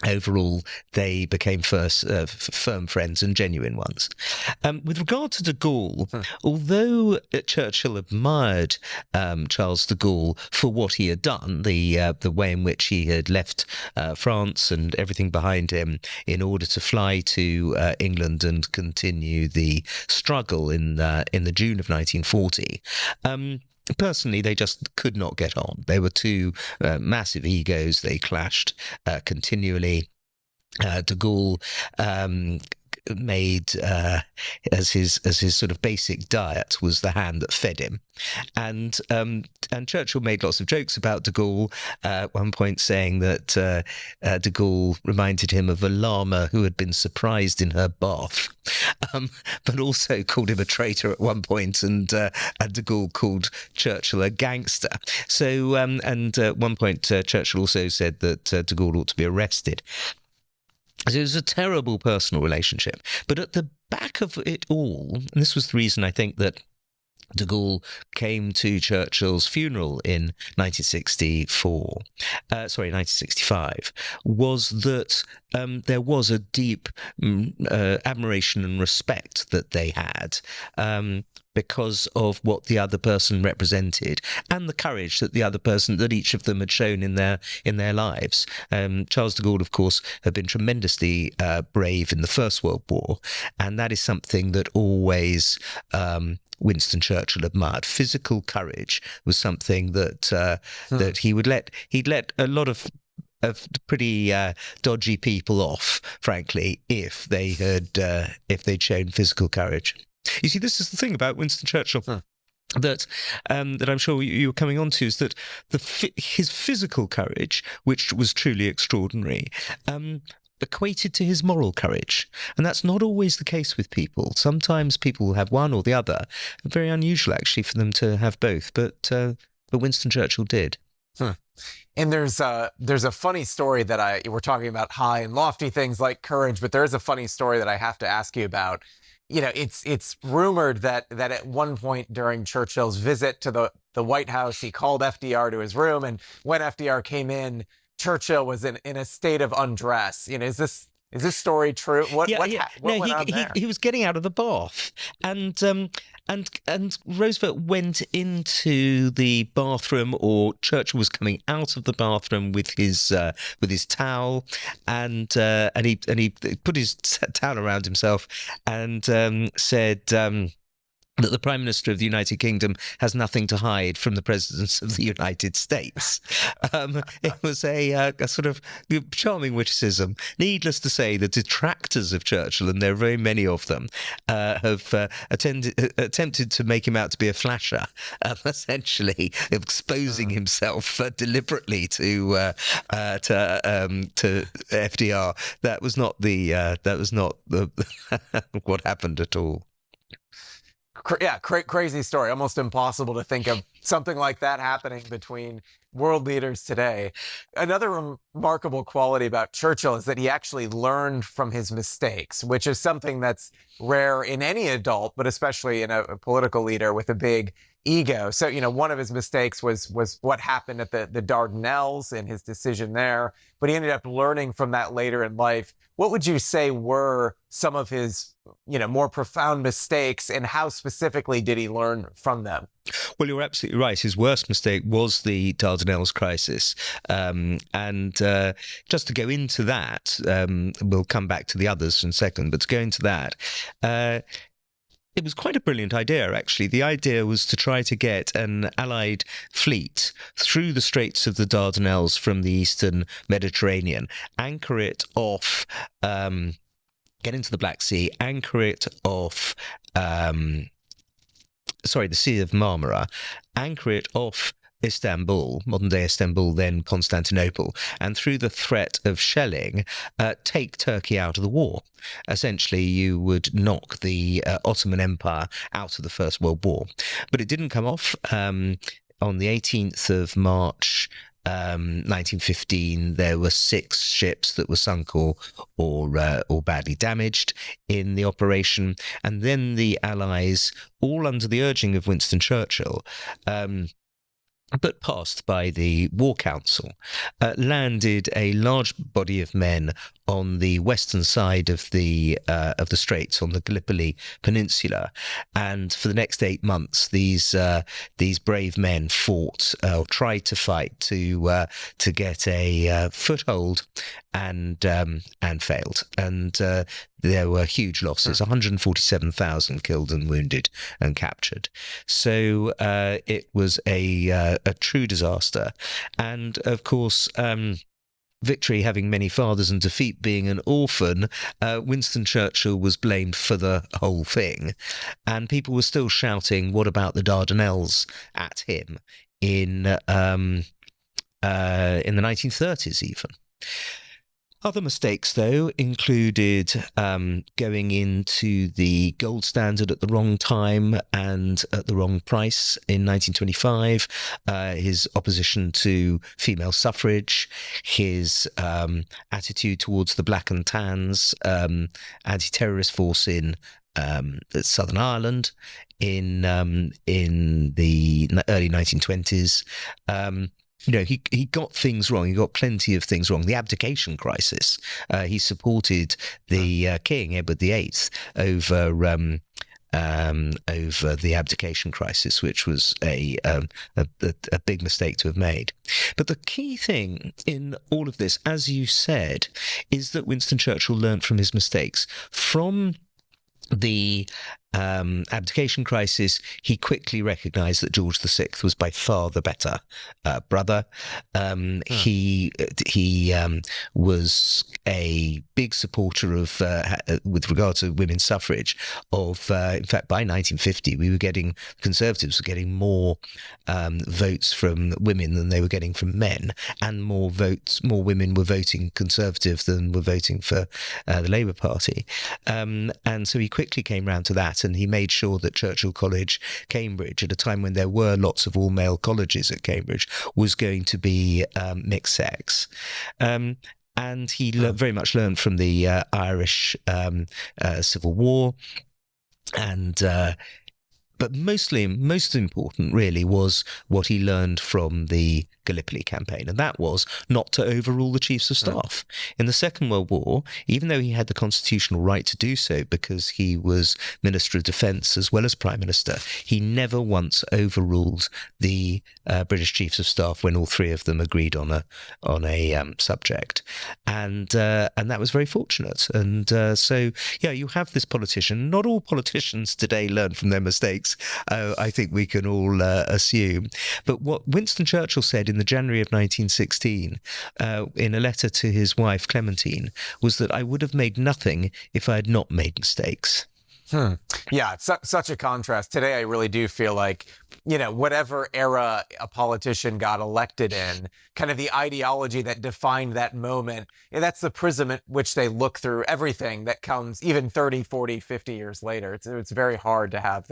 overall, they became firm friends and genuine ones. With regard to de Gaulle, although Churchill admired Charles de Gaulle for what he had done, the way in which he had left France and everything behind him in order to fly to England and continue the struggle in the June of 1940. Personally, they just could not get on. They were two massive egos. They clashed continually. De Gaulle made as his sort of basic diet was the hand that fed him, and Churchill made lots of jokes about de Gaulle at one point, saying that de Gaulle reminded him of a llama who had been surprised in her bath, but also called him a traitor at one point, and de Gaulle called Churchill a gangster. So and at one point Churchill also said that de Gaulle ought to be arrested. So it was a terrible personal relationship. But at the back of it all, and this was the reason I think that de Gaulle came to Churchill's funeral in 1965, was that there was a deep admiration and respect that they had because of what the other person represented and the courage that that each of them had shown in their lives. Charles de Gaulle, of course, had been tremendously brave in the First World War, and that is something that always Winston Churchill admired. Physical courage was something that that he'd let a lot of pretty dodgy people off, frankly, if they'd shown physical courage. You see, this is the thing about Winston Churchill. That I'm sure you were coming on to, is that his physical courage, which was truly extraordinary, equated to his moral courage. And that's not always the case with people. Sometimes people will have one or the other. Very unusual, actually, for them to have both. But Winston Churchill did. And there's a funny story that we're talking about high and lofty things like courage, but there is a funny story that I have to ask you about. You know, it's rumored that at one point during Churchill's visit to the White House, he called FDR to his room, and when FDR came in, Churchill was in a state of undress. You know, is this story true? What went on there? He was getting out of the bath, and Roosevelt went into the bathroom, or Churchill was coming out of the bathroom with his towel, and he put his towel around himself and said that the Prime Minister of the United Kingdom has nothing to hide from the President of the United States. It was a sort of charming witticism. Needless to say, the detractors of Churchill, and there are very many of them, have attempted to make him out to be a flasher, essentially exposing himself deliberately to FDR. That was not the what happened at all. Crazy story. Almost impossible to think of something like that happening between world leaders today. Another remarkable quality about Churchill is that he actually learned from his mistakes, which is something that's rare in any adult, but especially in a political leader with a big ego. So, you know, one of his mistakes was what happened at the Dardanelles and his decision there, but he ended up learning from that later in life. What would you say were some of his, you know, more profound mistakes, and how specifically did he learn from them? Well, you're absolutely right. His worst mistake was the Dardanelles crisis. Just to go into that, we'll come back to the others in a second, but to go into that, it was quite a brilliant idea, actually. The idea was to try to get an Allied fleet through the Straits of the Dardanelles from the eastern Mediterranean, anchor it off, get into the Black Sea, anchor it off, the Sea of Marmara, anchor it off Istanbul, modern-day Istanbul, then Constantinople, and through the threat of shelling, take Turkey out of the war. Essentially, you would knock the Ottoman Empire out of the First World War. But it didn't come off. On the 18th of March, 1915, there were 6 ships that were sunk or badly damaged in the operation, and then the Allies, all under the urging of Winston Churchill, but passed by the War Council, landed a large body of men on the western side of the Straits, on the Gallipoli Peninsula, and for the next 8 months, these brave men fought, or tried to fight, to get a foothold, and failed, and there were huge losses, 147,000 killed and wounded and captured. So it was a true disaster. And of course, victory having many fathers and defeat being an orphan, Winston Churchill was blamed for the whole thing. And people were still shouting, "What about the Dardanelles?" at him in the 1930s even. Other mistakes, though, included going into the gold standard at the wrong time and at the wrong price in 1925, his opposition to female suffrage, his attitude towards the Black and Tans, anti-terrorist force in Southern Ireland in the early 1920s. He got things wrong. He got plenty of things wrong. The abdication crisis. He supported the king, Edward VIII, over the abdication crisis, which was a big mistake to have made. But the key thing in all of this, as you said, is that Winston Churchill learned from his mistakes. From the abdication crisis, he quickly recognised that George VI was by far the better brother. He was a big supporter of, with regard to women's suffrage, of, in fact, by 1950, Conservatives were getting more votes from women than they were getting from men, and more women were voting Conservative than were voting for the Labour Party. And so he quickly came round to that, and he made sure that Churchill College, Cambridge, at a time when there were lots of all-male colleges at Cambridge, was going to be mixed sex. And he very much learned from the Irish Civil War, and but most important really was what he learned from the Gallipoli campaign, and that was not to overrule the chiefs of staff. In the Second World War, even though he had the constitutional right to do so because he was Minister of Defence as well as Prime Minister, he never once overruled the British chiefs of staff when all three of them agreed on a subject, and that was very fortunate. And so you have this politician. Not all politicians today learn from their mistakes, I think we can all assume. But what Winston Churchill said in the January of 1916, in a letter to his wife Clementine, was that I would have made nothing if I had not made mistakes. Yeah, it's such a contrast. Today, I really do feel like, whatever era a politician got elected in, kind of the ideology that defined that moment, that's the prism at which they look through everything that comes even 30, 40, 50 years later. It's very hard to have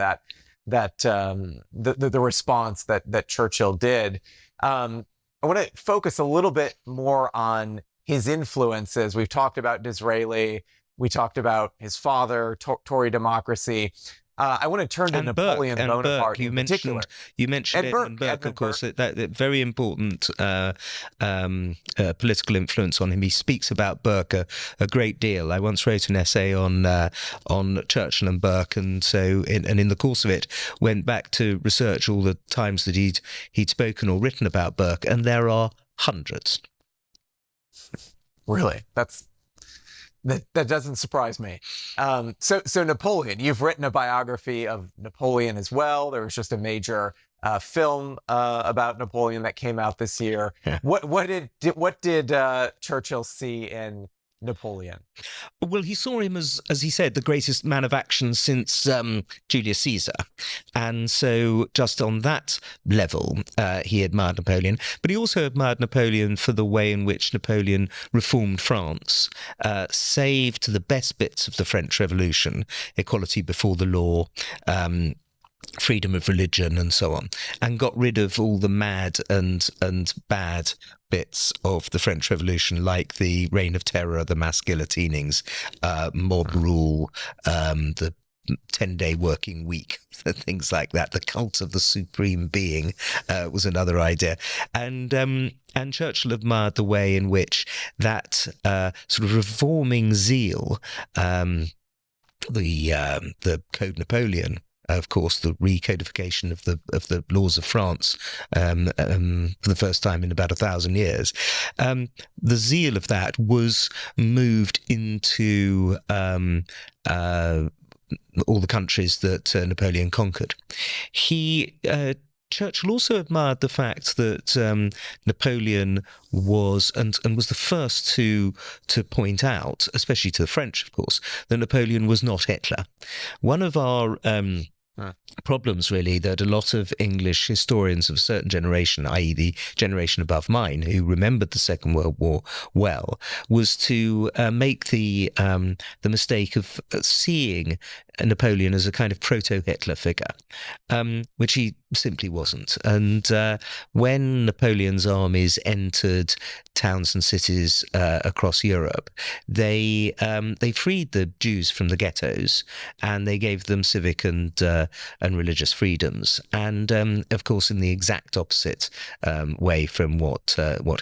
the response that Churchill did. I want to focus a little bit more on his influences. We've talked about Disraeli. We talked about his father, Tory democracy. I want to turn to Napoleon Bonaparte in particular. You mentioned Edmund Burke, of course, that very important political influence on him. He speaks about Burke a great deal. I once wrote an essay on Churchill and Burke, and so in the course of it, went back to research all the times that he'd spoken or written about Burke, and there are hundreds. Really? That doesn't surprise me. So Napoleon, you've written a biography of Napoleon as well. There was just a major film about Napoleon that came out this year. Yeah. What did Churchill see in Napoleon? Well, he saw him as he said, the greatest man of action since Julius Caesar. And so just on that level, he admired Napoleon. But he also admired Napoleon for the way in which Napoleon reformed France, saved the best bits of the French Revolution, equality before the law, freedom of religion and so on, and got rid of all the mad and bad bits of the French Revolution, like the Reign of Terror, the mass guillotinings, mob rule, the 10-day working week, things like that. The cult of the supreme being was another idea. And Churchill admired the way in which that sort of reforming zeal, the Code Napoleon, of course, the recodification of the laws of France for the first time in about 1,000 years. The zeal of that was moved into all the countries that Napoleon conquered. Churchill also admired the fact that Napoleon was and was the first to point out, especially to the French, of course, that Napoleon was not Hitler. One of our problems, really, that a lot of English historians of a certain generation, i.e. the generation above mine, who remembered the Second World War well, was to make the mistake of seeing Napoleon as a kind of proto-Hitler figure, which he simply wasn't. And when Napoleon's armies entered towns and cities across Europe, they freed the Jews from the ghettos, and they gave them civic and religious freedoms. And of course, in the exact opposite way from what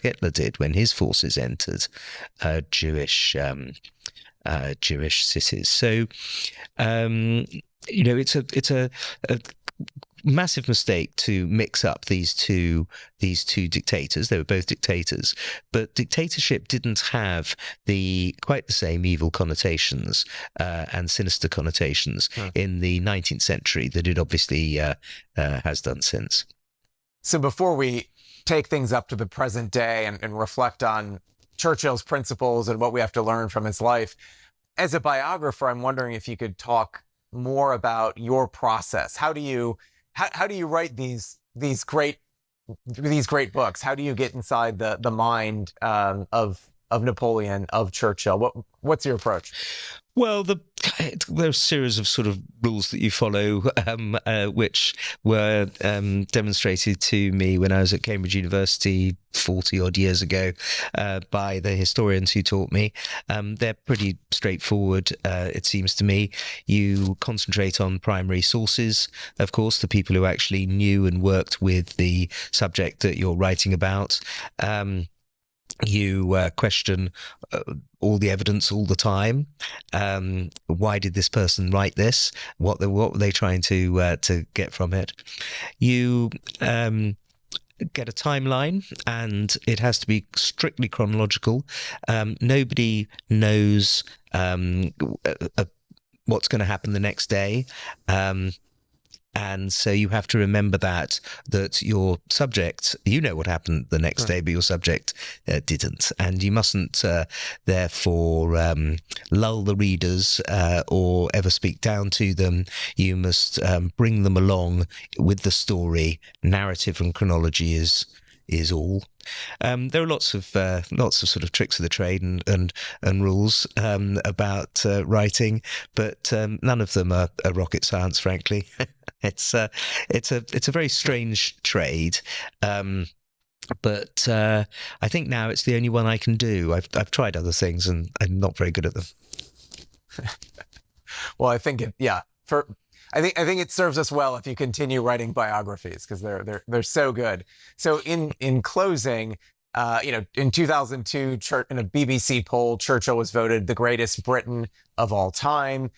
Hitler did when his forces entered Jewish cities. So, it's a massive mistake to mix up these two dictators. They were both dictators, but dictatorship didn't have quite the same evil connotations and sinister connotations in the 19th century that it obviously has done since. So before we take things up to the present day and reflect on Churchill's principles and what we have to learn from his life, as a biographer, I'm wondering if you could talk more about your process. How do you write these great books? How do you get inside the mind of Napoleon, of Churchill? What's your approach? Well, there's a series of sort of rules that you follow, which were demonstrated to me when I was at Cambridge University 40 odd years ago by the historians who taught me. They're pretty straightforward, it seems to me. You concentrate on primary sources, of course, the people who actually knew and worked with the subject that you're writing about. You question all the evidence all the time. Why did this person write this? What were they trying to get from it? You get a timeline, and it has to be strictly chronological. Nobody knows what's going to happen the next day. And so you have to remember that your subject, you know what happened the next day, but your subject didn't. And you mustn't, therefore, lull the readers or ever speak down to them. You must bring them along with the story. Narrative and chronology is all. There are lots of sort of tricks of the trade and rules about writing, but none of them are rocket science, frankly. It's a very strange trade, but I think now it's the only one I can do. I've tried other things and I'm not very good at them. Well, I think I think it serves us well if you continue writing biographies, because they're so good. So in closing, in 2002, in a BBC poll, Churchill was voted the greatest Briton of all time.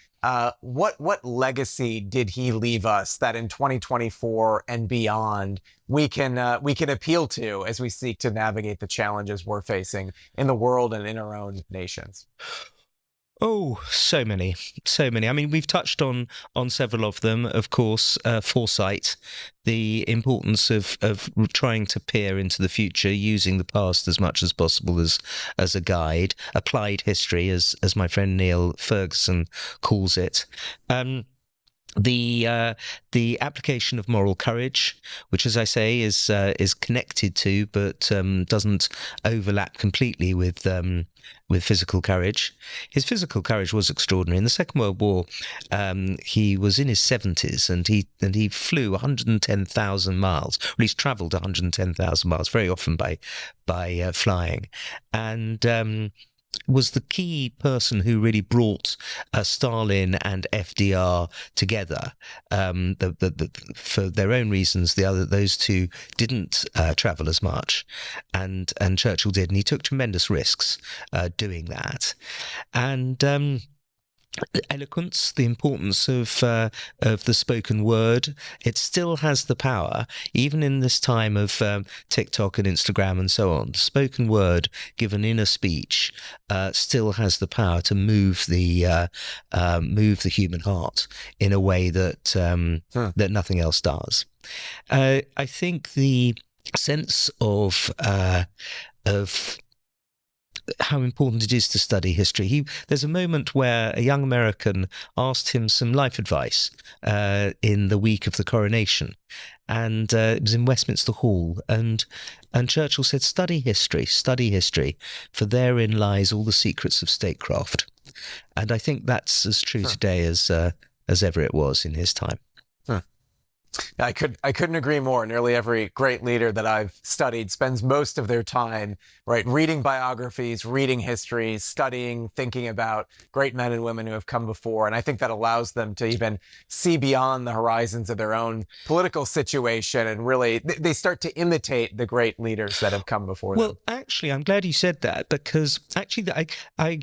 What legacy did he leave us that in 2024 and beyond we can appeal to as we seek to navigate the challenges we're facing in the world and in our own nations? Oh, so many. I mean, we've touched on several of them. Of course, foresight, the importance of trying to peer into the future, using the past as much as possible as a guide. Applied history, as my friend Neil Ferguson calls it. The application of moral courage, which, as I say, is connected to, but doesn't overlap completely with physical courage. His physical courage was extraordinary. In the Second World War, he was in his 70s, and he flew 110,000 miles. Or at least travelled 110,000 miles, very often by flying, and was the key person who really brought Stalin and FDR together. For their own reasons, those two didn't travel as much, and Churchill did, and he took tremendous risks doing that. And eloquence, the importance of the spoken word, it still has the power, even in this time of TikTok and Instagram and so on. Spoken word given in a speech still has the power to move the human heart in a way that nothing else does. I think the sense of how important it is to study history. There's a moment where a young American asked him some life advice in the week of the coronation, and it was in Westminster Hall, and Churchill said, study history, for therein lies all the secrets of statecraft. And I think that's as true today as as ever it was in his time. I couldn't agree more. Nearly every great leader that I've studied spends most of their time, right, reading biographies, reading histories, studying, thinking about great men and women who have come before. And I think that allows them to even see beyond the horizons of their own political situation, and really they start to imitate the great leaders that have come before them. Well, actually, I'm glad you said that, because actually I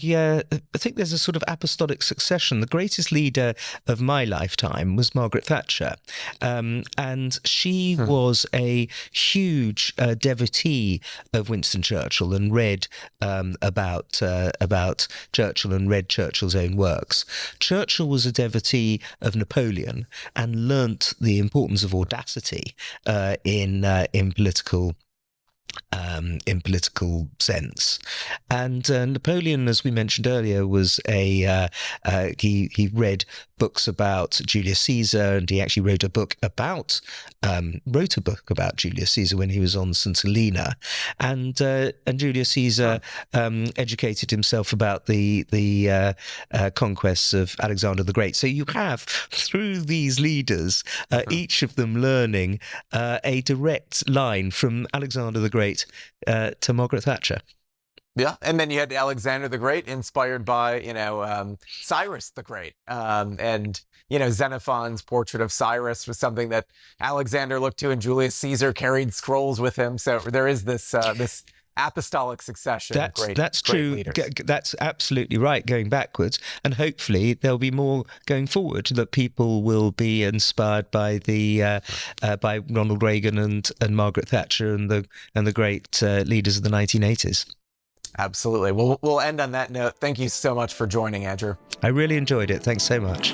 think there's a sort of apostolic succession. The greatest leader of my lifetime was Margaret Thatcher. And she was a huge devotee of Winston Churchill, and read about Churchill and read Churchill's own works. Churchill was a devotee of Napoleon and learnt the importance of audacity in political sense. And Napoleon, as we mentioned earlier, was he read books about Julius Caesar, and he actually wrote a book about Julius Caesar when he was on St. Helena, and Julius Caesar educated himself about the conquests of Alexander the Great. So you have, through these leaders, each of them learning a direct line from Alexander the Great to Margaret Thatcher. Yeah, and then you had Alexander the Great, inspired by Cyrus the Great, and Xenophon's portrait of Cyrus was something that Alexander looked to, and Julius Caesar carried scrolls with him. So there is this apostolic succession. That's true. That's absolutely right. Going backwards, and hopefully there'll be more going forward, that people will be inspired by by Ronald Reagan and Margaret Thatcher and the great leaders of the 1980s. Absolutely. We'll end on that note. Thank you so much for joining, Andrew. I really enjoyed it. Thanks so much.